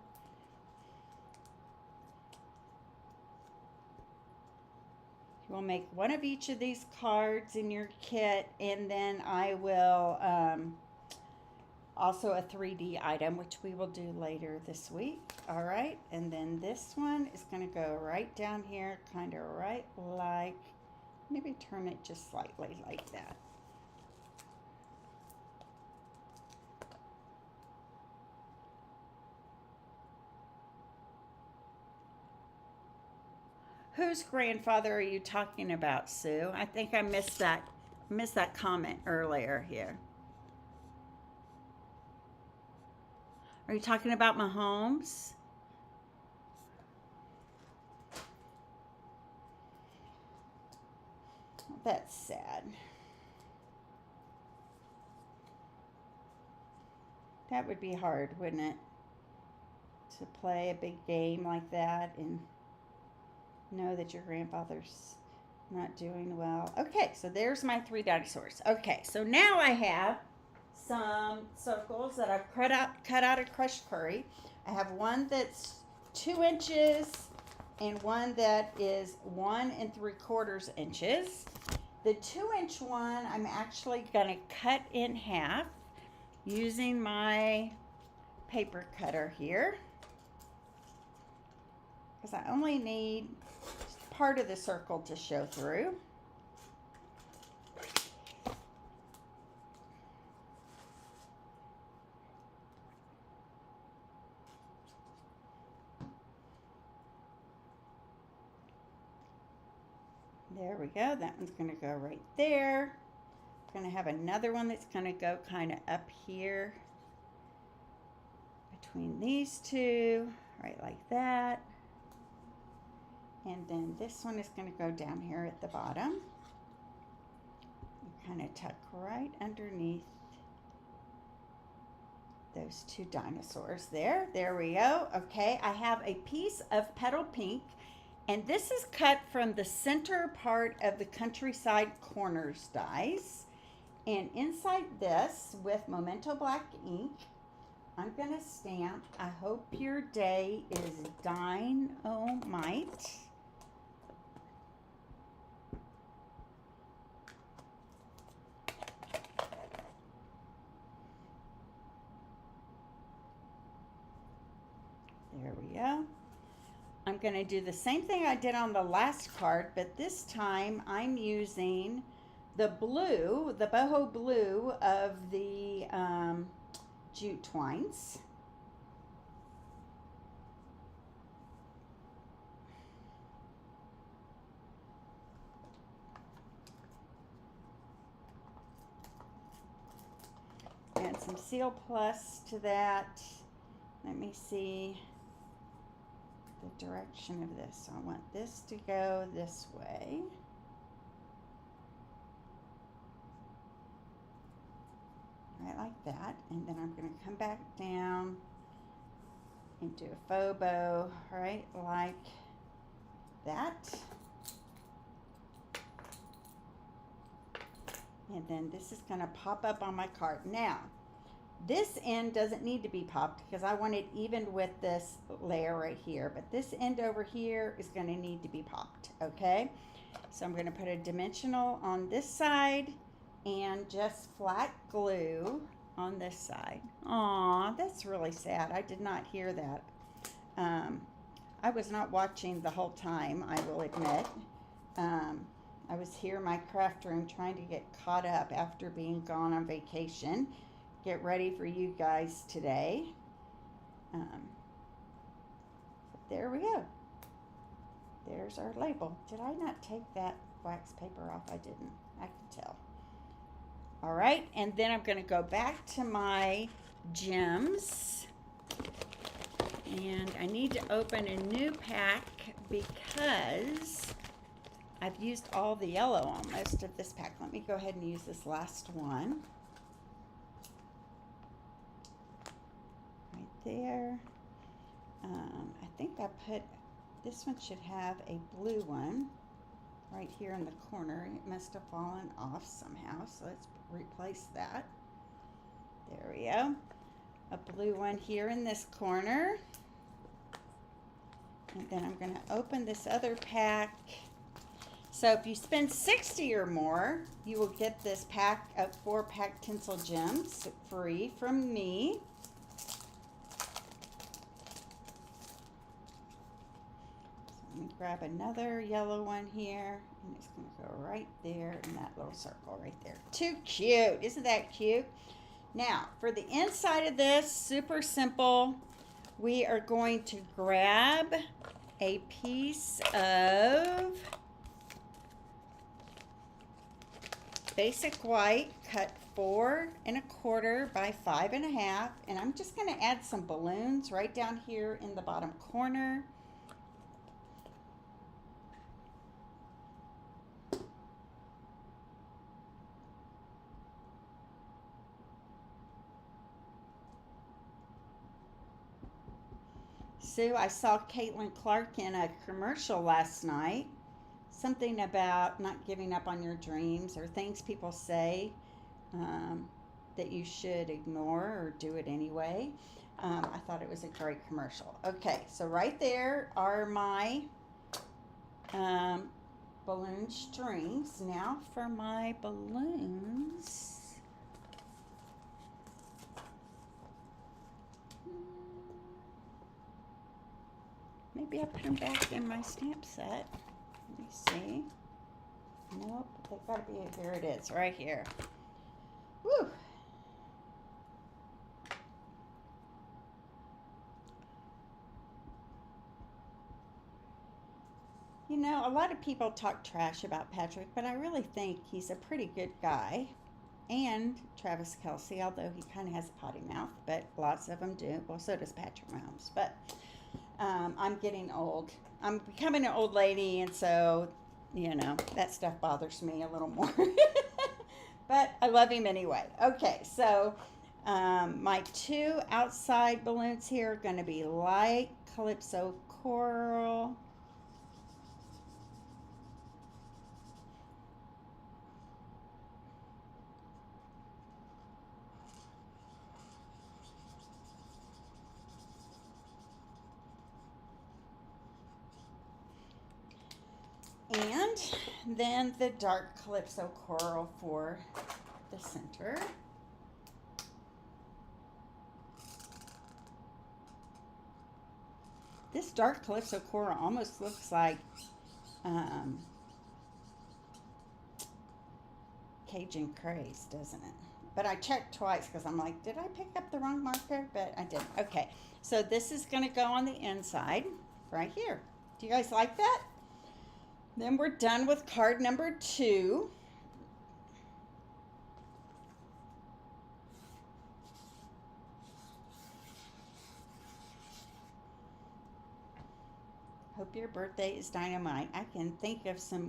We'll make one of each of these cards in your kit, and then I will also a 3D item, which we will do later this week. All right, and then this one is going to go right down here, kind of right like, maybe turn it just slightly like that. Whose grandfather are you talking about, Sue? I think I missed that comment earlier here. Are you talking about Mahomes? That's sad. That would be hard, wouldn't it? To play a big game like that and know that your grandfather's not doing well. Okay, so there's my 3 dinosaurs. Okay, so now I have some circles that I've cut out of crushed curry. I have one that's 2 inches and one that is 1 3/4 inches. The 2-inch one I'm actually going to cut in half using my paper cutter here, because I only need part of the circle to show through. There we go. That one's going to go right there. I'm going to have another one that's going to go kind of up here between these 2, right like that. And then this one is going to go down here at the bottom. Kind of tuck right underneath those 2 dinosaurs there. There we go. Okay, I have a piece of petal pink, And this is cut from the center part of the Countryside Corners dies. And inside this, with Memento Black ink, I'm going to stamp, I hope your day is dynamite. There we go. I'm going to do the same thing I did on the last card, but this time I'm using the blue, the boho blue of the jute twines. Add some Seal Plus to that. Let me see the direction of this. So I want this to go this way. Right like that. And then I'm going to come back down and do a faux bow, right like that. And then this is going to pop up on my card. Now, this end doesn't need to be popped because I want it even with this layer right here. But this end over here is going to need to be popped, okay? So I'm going to put a dimensional on this side and just flat glue on this side. Aw, that's really sad. I did not hear that. I was not watching the whole time, I will admit. I was here in my craft room trying to get caught up after being gone on vacation. Get ready for you guys today. There we go. There's our label. Did I not take that wax paper off? I didn't. I can tell. All right, and then I'm going to go back to my gems. And I need to open a new pack because I've used all the yellow on most of this pack. Let me go ahead and use this last one. Right there. I think I put, this one should have a blue one right here in the corner. It must have fallen off somehow, so let's replace that. There we go. A blue one here in this corner. And then I'm going to open this other pack. So if you spend $60 or more, you will get this pack of 4-pack tinsel gems free from me. So let me grab another yellow one here, and it's going to go right there in that little circle right there. Too cute. Isn't that cute? Now, for the inside of this, super simple. We are going to grab a piece of basic white, cut 4 1/4 by 5 1/2, and I'm just going to add some balloons right down here in the bottom corner. Sue, I saw Caitlin Clark in a commercial last night. Something about not giving up on your dreams, or things people say that you should ignore or do it anyway. I thought it was a great commercial. Okay, so right there are my balloon strings. Now for my balloons. Maybe I put them back in my stamp set. Let me see. Nope, they've got to be, here it is, right here. Woo! You know, a lot of people talk trash about Patrick, but I really think he's a pretty good guy. And Travis Kelce, although he kind of has a potty mouth, but lots of them do. Well, so does Patrick Mahomes. But I'm getting old. I'm becoming an old lady, and so, you know, that stuff bothers me a little more. But I love him anyway. Okay, so my 2 outside balloons here are going to be light Calypso Coral. then the dark Calypso coral for the center. This dark Calypso coral almost looks like Cajun Craze, doesn't it? But I checked twice because I'm like, did I pick up the wrong marker? But I didn't. Okay, so this is going to go on the inside right here. Do you guys like that? Then we're done with card number 2. Hope your birthday is dynamite. I can think of at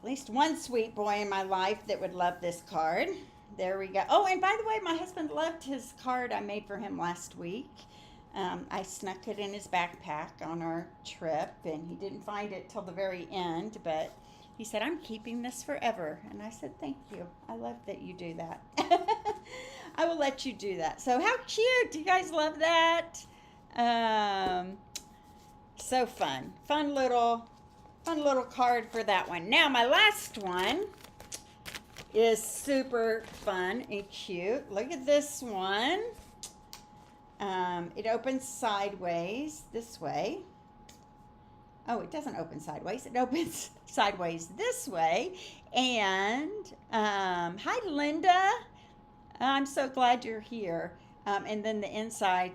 least one sweet boy in my life that would love this card. There we go. Oh, and by the way, my husband loved his card I made for him last week. I snuck it in his backpack on our trip, and he didn't find it till the very end, but he said, I'm keeping this forever. And I said, thank you. I love that you do that. I will let you do that. So how cute. Do you guys love that? So fun. Fun little card for that one. Now, my last one is super fun and cute. Look at this one. It opens sideways this way. Oh, it doesn't open sideways. It opens sideways this way. And hi, Linda. I'm so glad you're here. And then the inside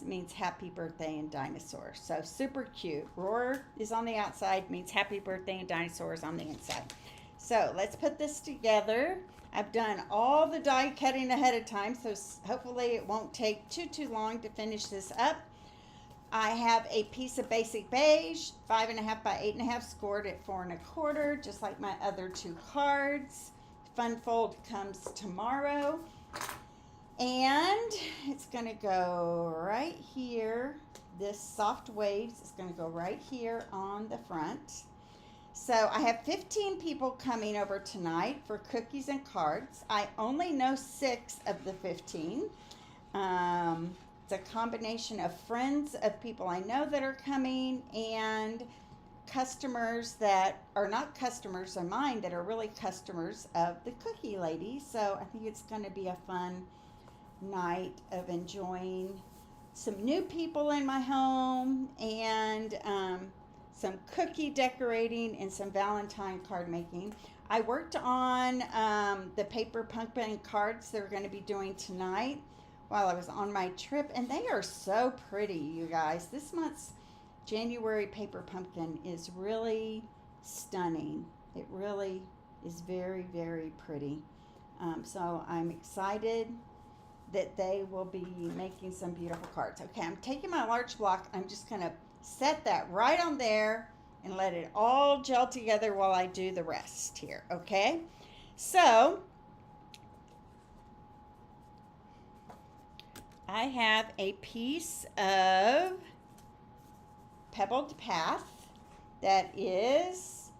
means happy birthday and dinosaurs. So super cute. Roar is on the outside, means happy birthday and dinosaurs on the inside. So let's put this together. I've done all the die cutting ahead of time, so hopefully it won't take too long to finish this up. I have a piece of basic beige, 5.5 by 8.5, scored at 4 1/4, just like my other 2 cards. Fun fold comes tomorrow. And it's going to go right here. This soft waves is going to go right here on the front. So I have 15 people coming over tonight for cookies and cards. I only know 6 of the 15. It's a combination of friends of people I know that are coming and customers that are not customers of mine, that are really customers of the Cookie Lady. So I think it's going to be a fun night of enjoying some new people in my home and some cookie decorating and some Valentine card making. I worked on the paper pumpkin cards they're going to be doing tonight while I was on my trip, and they are so pretty, you guys. This month's January paper pumpkin is really stunning. It really is very, very pretty. So I'm excited that they will be making some beautiful cards. Okay, I'm taking my large block. I'm just going to set that right on there and let it all gel together while I do the rest here, okay? So, I have a piece of Pebbled Path that is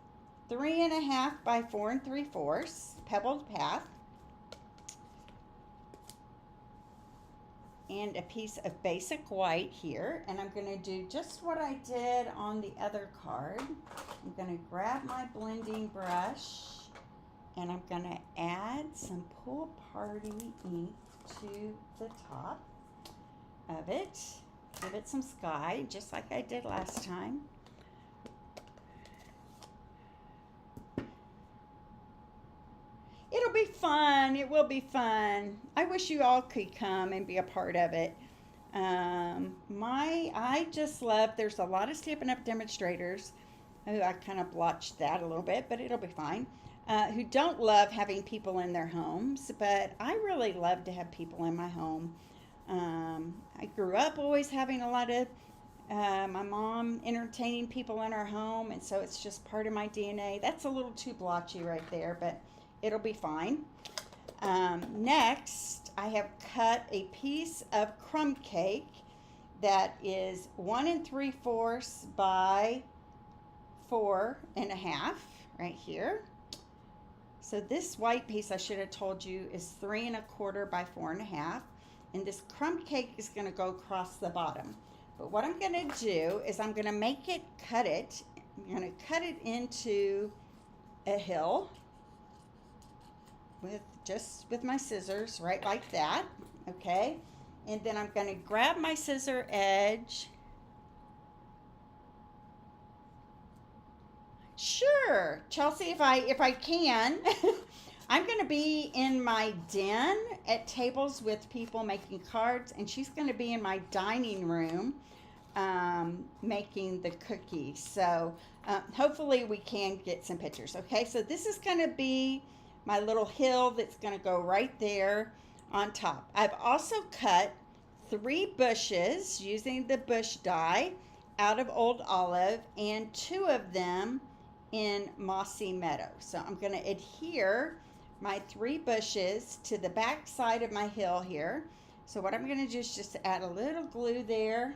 3.5 by 4 3/4 Pebbled Path. And a piece of basic white here, and I'm going to do just what I did on the other card. I'm going to grab my blending brush and I'm going to add some Pool Party ink to the top of it. Give it some sky, just like I did last time. It'll be fun. It will be fun. I wish you all could come and be a part of it. I just love, there's a lot of Stampin' Up! Demonstrators who I kind of blotched that a little bit, but it'll be fine, who don't love having people in their homes, but I really love to have people in my home. I grew up always having a lot of my mom entertaining people in her home, and so it's just part of my DNA. That's a little too blotchy right there, but it'll be fine. Next, I have cut a piece of crumb cake that is 1 3/4 by 4.5 right here. So this white piece, I should have told you, is 3 1/4 by 4.5. And this crumb cake is going to go across the bottom. But what I'm going to do is I'm going to cut it I'm going to cut it into a hill with my scissors, right like that, okay? And then I'm going to grab my scissor edge. Sure, Chelsea, if I can. I'm going to be in my den at tables with people making cards, and she's going to be in my dining room making the cookies. So hopefully we can get some pictures. Okay, so this is going to be my little hill that's going to go right there on top. I've also cut 3 bushes using the bush die out of old olive, and 2 of them in mossy meadow. So I'm going to adhere my 3 bushes to the back side of my hill here. So what I'm going to do is just add a little glue there.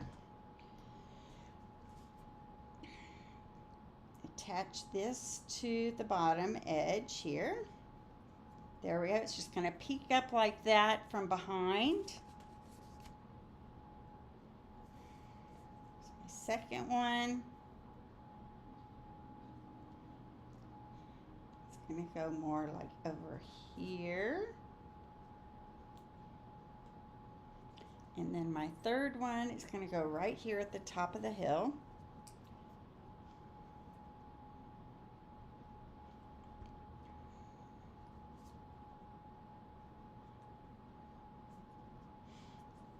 Attach this to the bottom edge here. There we go. It's just going to peek up like that from behind. My second one. It's going to go more like over here. And then my third one is going to go right here at the top of the hill.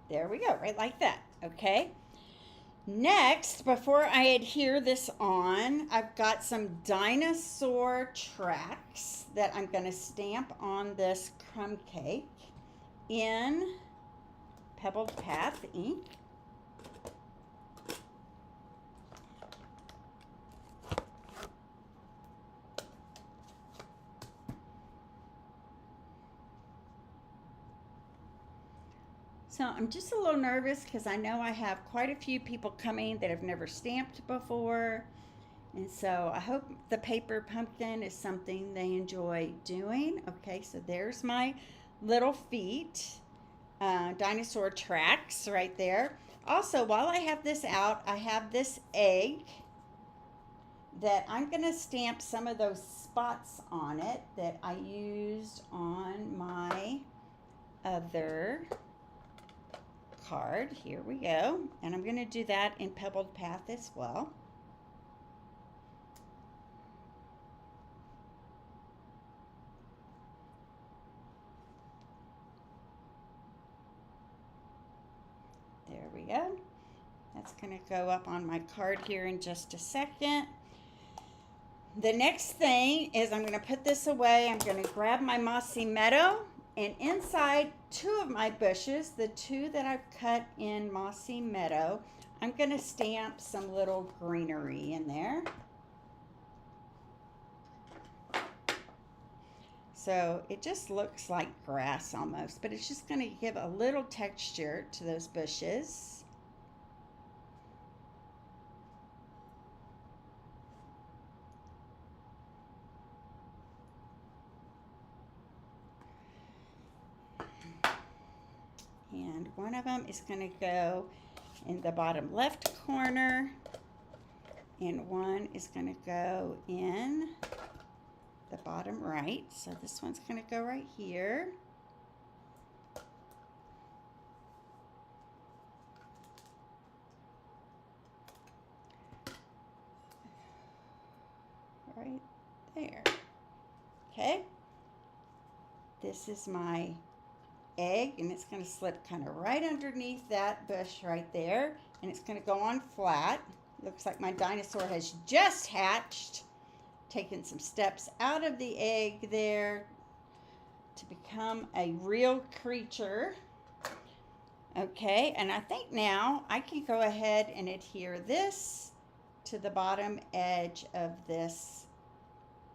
There we go, right like that, okay? Next, before I adhere this on, I've got some dinosaur tracks that I'm going to stamp on this crumb cake in Pebbled Path ink. So I'm just a little nervous because I know I have quite a few people coming that have never stamped before. And so I hope the paper pumpkin is something they enjoy doing. Okay, so there's my little feet, dinosaur tracks right there. Also, while I have this out, I have this egg that I'm going to stamp some of those spots on it that I used on my other card. Here we go. And I'm going to do that in Pebbled Path as well. There we go. That's going to go up on my card here in just a second. The next thing is I'm going to put this away. I'm going to grab my mossy meadow, and inside 2 of my bushes, the 2 that I've cut in mossy meadow, I'm going to stamp some little greenery in there. So it just looks like grass almost, but it's just going to give a little texture to those bushes. And one of them is going to go in the bottom left corner, and one is going to go in the bottom right. So this one's going to go right here. Right there. Okay. This is my egg, and it's going to slip kind of right underneath that bush right there, and it's going to go on flat. Looks like my dinosaur has just hatched, taken some steps out of the egg there to become a real creature. Okay, and I think now I can go ahead and adhere this to the bottom edge of this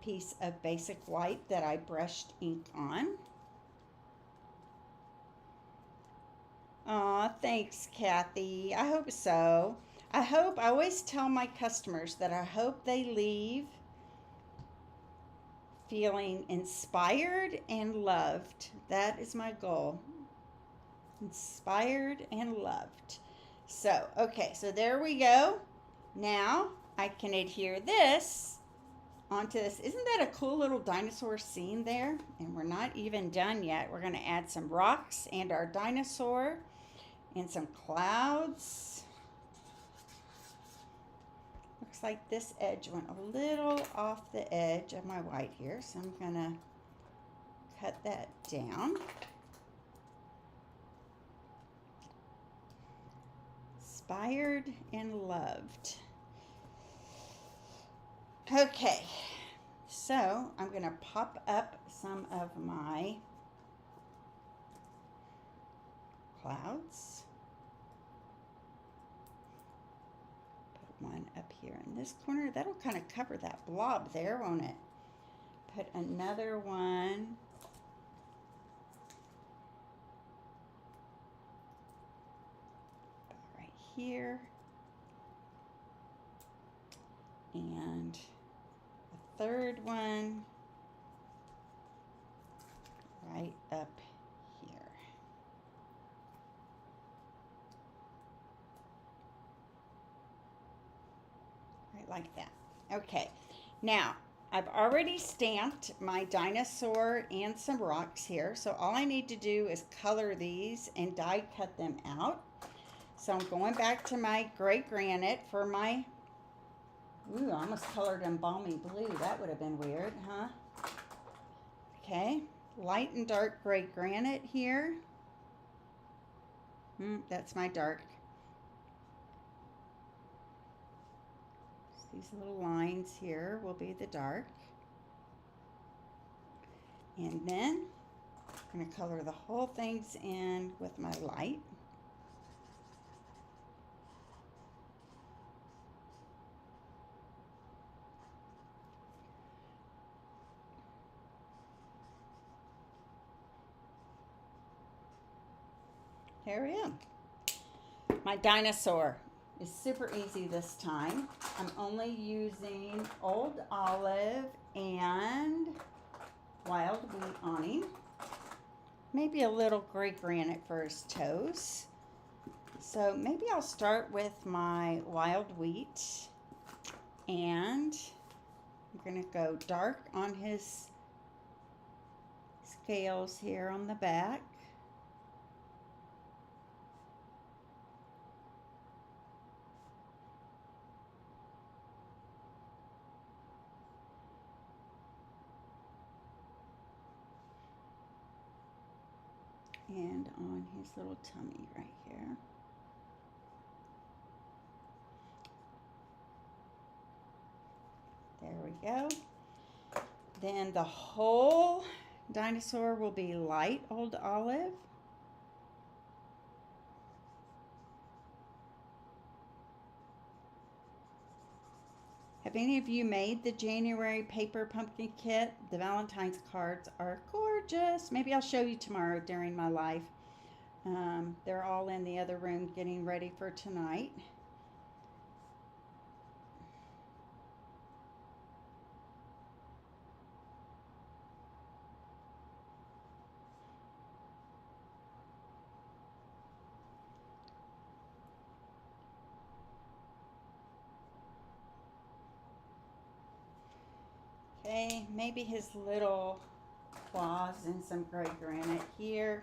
piece of basic white that I brushed ink on. Aw, thanks, Kathy. I hope so. I always tell my customers that I hope they leave feeling inspired and loved. That is my goal. Inspired and loved. So, okay, so there we go. Now, I can adhere this onto this. Isn't that a cool little dinosaur scene there? And we're not even done yet. We're going to add some rocks and our dinosaur and some clouds. Looks like this edge went a little off the edge of my white here, so I'm going to cut that down. Inspired and loved. Okay, so I'm going to pop up some of my clouds. Put one up here in this corner. That'll kind of cover that blob there, won't it? Put another one right here. And a third one right up here. Right like that. Okay, now I've already stamped my dinosaur and some rocks here, so all I need to do is color these and die cut them out. So I'm going back to my gray granite for my, ooh, I almost colored them balmy blue. That would have been weird, huh? Okay, light and dark gray granite here. That's my dark. These little lines here will be the dark. And then I'm going to color the whole things in with my light. Here we go. My dinosaur is super easy this time. I'm only using Old Olive and Wild Wheat on him. Maybe a little gray granite for his toes. So maybe I'll start with my Wild Wheat, and I'm going to go dark on his scales here on the back. And on his little tummy right here. There we go. Then the whole dinosaur will be light Old Olive. Have any of you made the January paper pumpkin kit? The Valentine's cards are gorgeous. Maybe I'll show you tomorrow during my live. They're all in the other room getting ready for tonight. Okay, maybe his little claws and some gray granite here.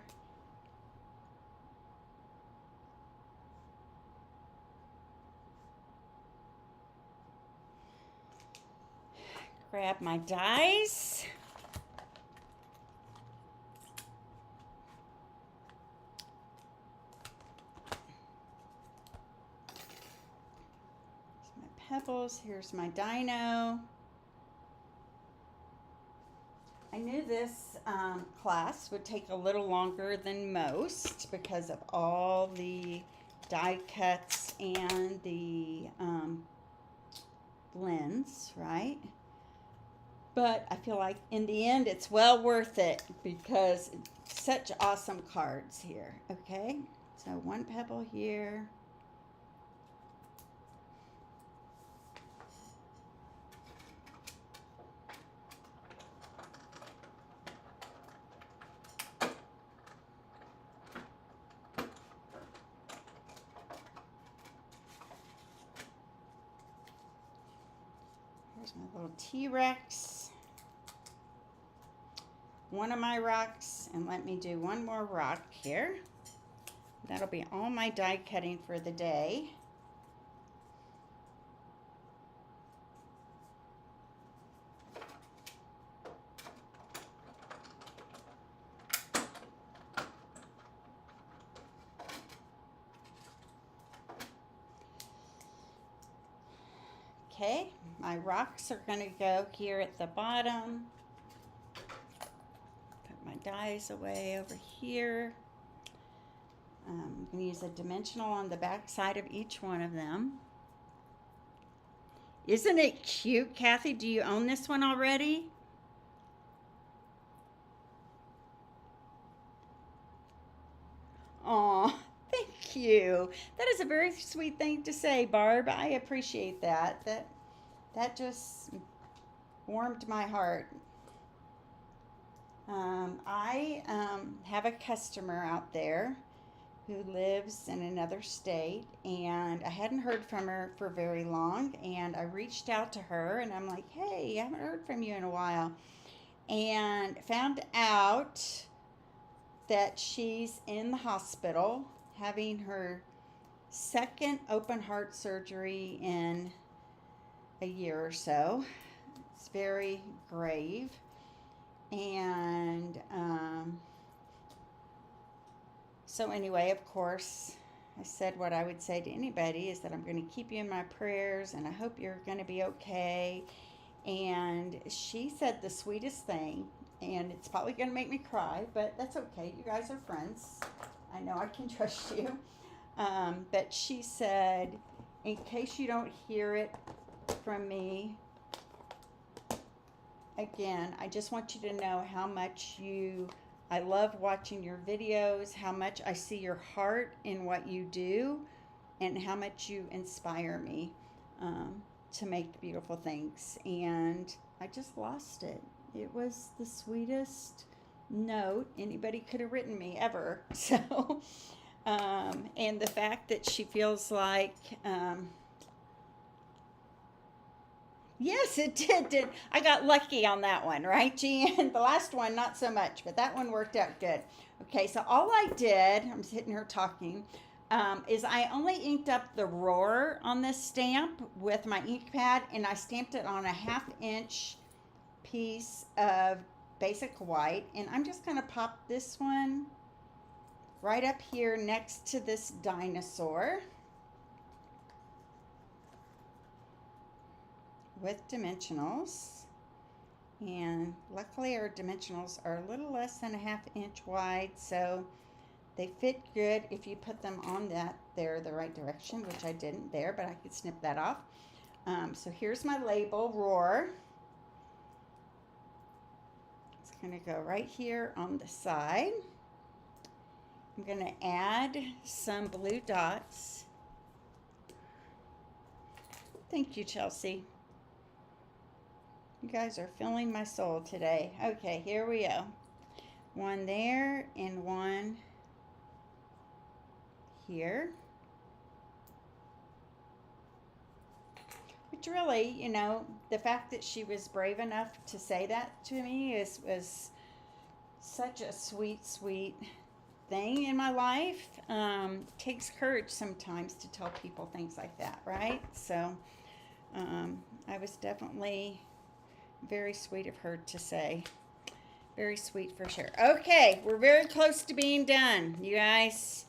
Grab my dies. Here's my pebbles. Here's my dino. I knew this class would take a little longer than most because of all the die cuts and the blends, right? But I feel like in the end it's well worth it because such awesome cards here. Okay, so one pebble here. There's my little T-Rex. One of my rocks, and let me do one more rock here. That'll be all my die cutting for the day. Okay, my rocks are going to go here at the bottom. Put my dies away over here. I'm going to use a dimensional on the back side of each one of them. Isn't it cute, Kathy? Do you own this one already? Aw, thank you. That is a very sweet thing to say, Barb. I appreciate that. That just warmed my heart. I have a customer out there who lives in another state, and I hadn't heard from her for very long, and I reached out to her, and I'm like, hey, I haven't heard from you in a while, and found out that she's in the hospital having her second open heart surgery in a year or so. It's very grave, and so anyway, of course, I said what I would say to anybody is that I'm going to keep you in my prayers, and I hope you're going to be okay. And she said the sweetest thing, and it's probably going to make me cry, but that's okay. You guys are friends. I know I can trust you. But she said, in case you don't hear it from me again, I just want you to know how much I love watching your videos, how much I see your heart in what you do, and how much you inspire me to make beautiful things. And I just lost it. It was the sweetest note anybody could have written me ever. So, and the fact that she feels like, yes, it did. I got lucky on that one, right, Jean? The last one, not so much, but that one worked out good. Okay, so all I did, I'm sitting here talking, is I only inked up the roar on this stamp with my ink pad, and I stamped it on a 1/2 inch piece of basic white, and I'm just going to pop this one right up here next to this dinosaur with dimensionals. And luckily our dimensionals are a little less than a 1/2 inch wide, so they fit good if you put them on the right direction, which I didn't there, but I could snip that off. So here's my label, Roar. It's going to go right here on the side. I'm going to add some blue dots. Thank you, Chelsea. You guys are filling my soul today. Okay, here we go. One there and one here. Which really, you know, the fact that she was brave enough to say that to me was such a sweet, sweet thing in my life. Takes courage sometimes to tell people things like that, right? So I was definitely very sweet of her to say. Very sweet for sure. Okay, we're very close to being done. You guys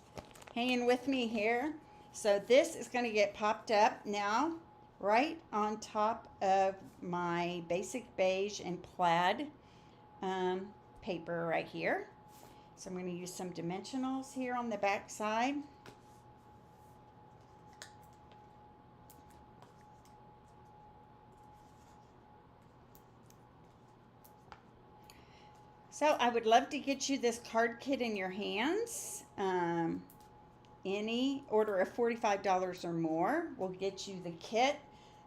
hanging with me here? So this is going to get popped up now right on top of my basic beige and plaid paper right here. So I'm going to use some dimensionals here on the back side. So I would love to get you this card kit in your hands. Any order of $45 or more will get you the kit.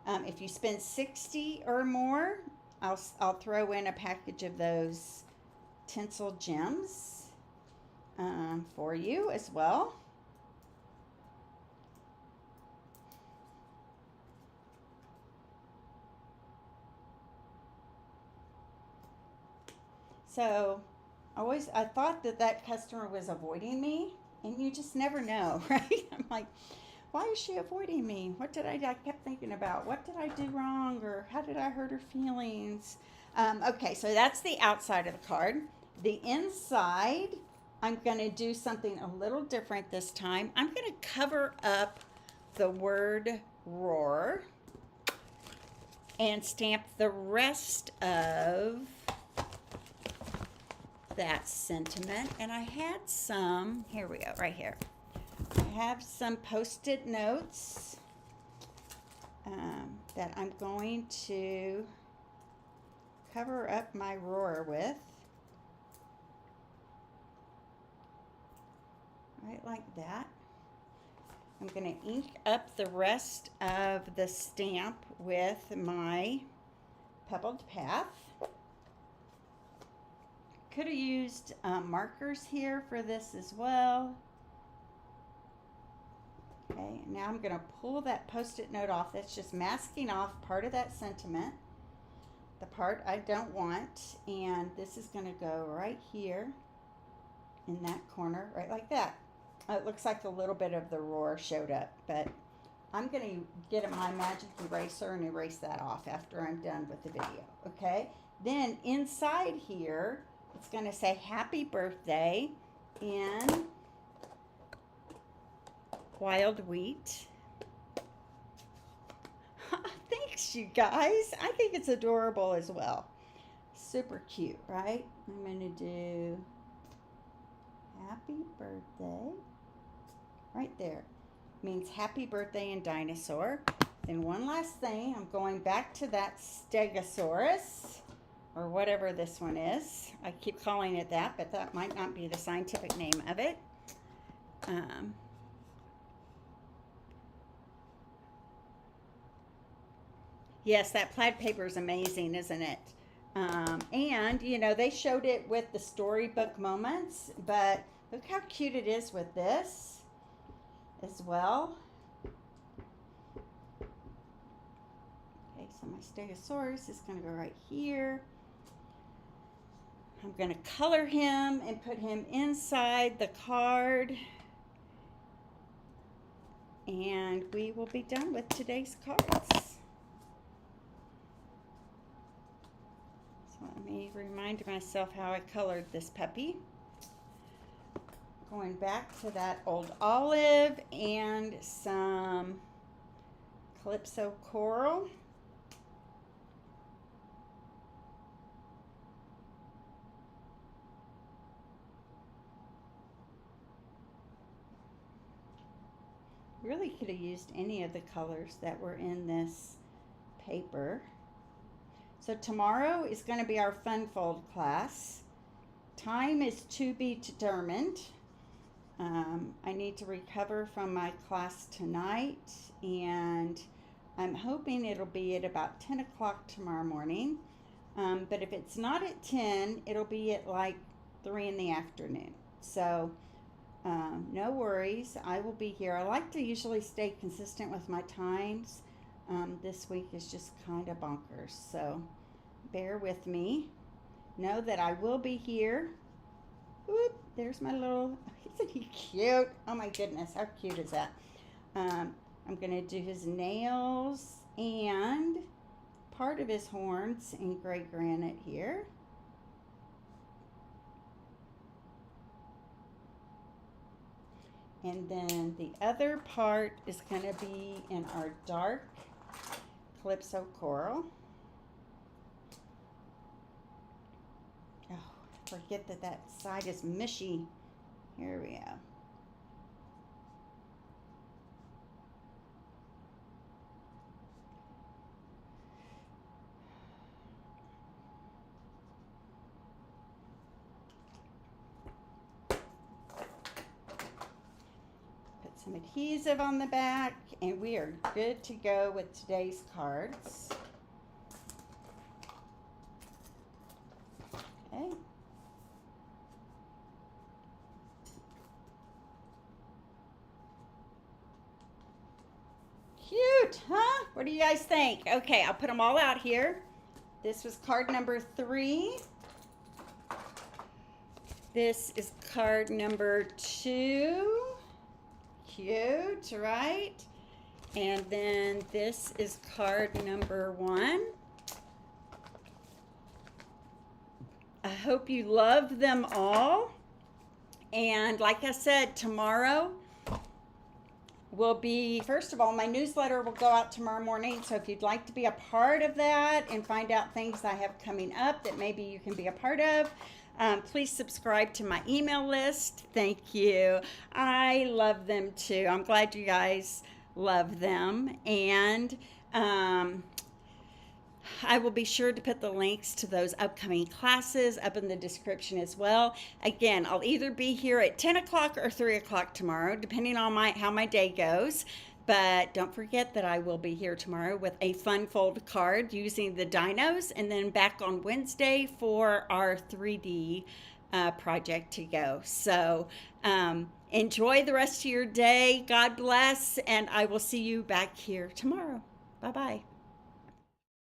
If you spend $60 or more, I'll throw in a package of those tinsel gems for you as well. So I thought that customer was avoiding me, and you just never know, right? I'm like, why is she avoiding me? What did I kept thinking about, what did I do wrong, or how did I hurt her feelings? Okay, so that's the outside of the card. The inside, I'm going to do something a little different this time. I'm going to cover up the word roar and stamp the rest of that sentiment. And I had some, here we go, right here. I have some post-it notes that I'm going to cover up my roar with. Right like that. I'm going to ink up the rest of the stamp with my pebbled path. Could have used markers here for this as well. Okay, now I'm going to pull that post-it note off. That's just masking off part of that sentiment, the part I don't want, and this is going to go right here in that corner, right like that. It looks like a little bit of the roar showed up, but I'm going to get my magic eraser and erase that off after I'm done with the video, okay? Then inside here, it's going to say happy birthday in wild wheat. Thanks, you guys. I think it's adorable as well. Super cute, right? I'm going to do happy birthday right there. Means happy birthday in dinosaur. Then one last thing, I'm going back to that Stegosaurus, or whatever this one is. I keep calling it that, but that might not be the scientific name of it. Yes, that plaid paper is amazing, isn't it? And, you know, they showed it with the storybook moments, but look how cute it is with this as well. Okay, so my Stegosaurus is going to go right here. I'm going to color him and put him inside the card. And we will be done with today's cards. So let me remind myself how I colored this puppy. Going back to that old olive and some Calypso coral. Really could have used any of the colors that were in this paper. So tomorrow is going to be our fun fold class. Time is to be determined. I need to recover from my class tonight, and I'm hoping it'll be at about 10 o'clock tomorrow morning. But if it's not at 10, it'll be at like 3 in the afternoon. So no worries, I will be here. I like to usually stay consistent with my times. This week is just kind of bonkers, so bear with me. Know that I will be here. Whoop, there's my little, isn't he cute? Oh my goodness, how cute is that? I'm going to do his nails and part of his horns in gray granite here. And then the other part is going to be in our dark Calypso coral. Oh, forget that side is mushy. Here we go. Some adhesive on the back, and we are good to go with today's cards. Okay. Cute, huh? What do you guys think? Okay, I'll put them all out here. This was card number 3. This is card number 2. Cute, right? And then this is card number 1. I hope you love them all. And like I said, tomorrow will be, first of all, my newsletter will go out tomorrow morning. So if you'd like to be a part of that and find out things I have coming up that maybe you can be a part of, please subscribe to my email list. Thank you. I love them too. I'm glad you guys love them. And I will be sure to put the links to those upcoming classes up in the description as well. Again, I'll either be here at 10 o'clock or 3 o'clock tomorrow, depending on how my day goes. But don't forget that I will be here tomorrow with a fun fold card using the dinos, and then back on Wednesday for our 3D project to go. So enjoy the rest of your day. God bless, and I will see you back here tomorrow. Bye-bye.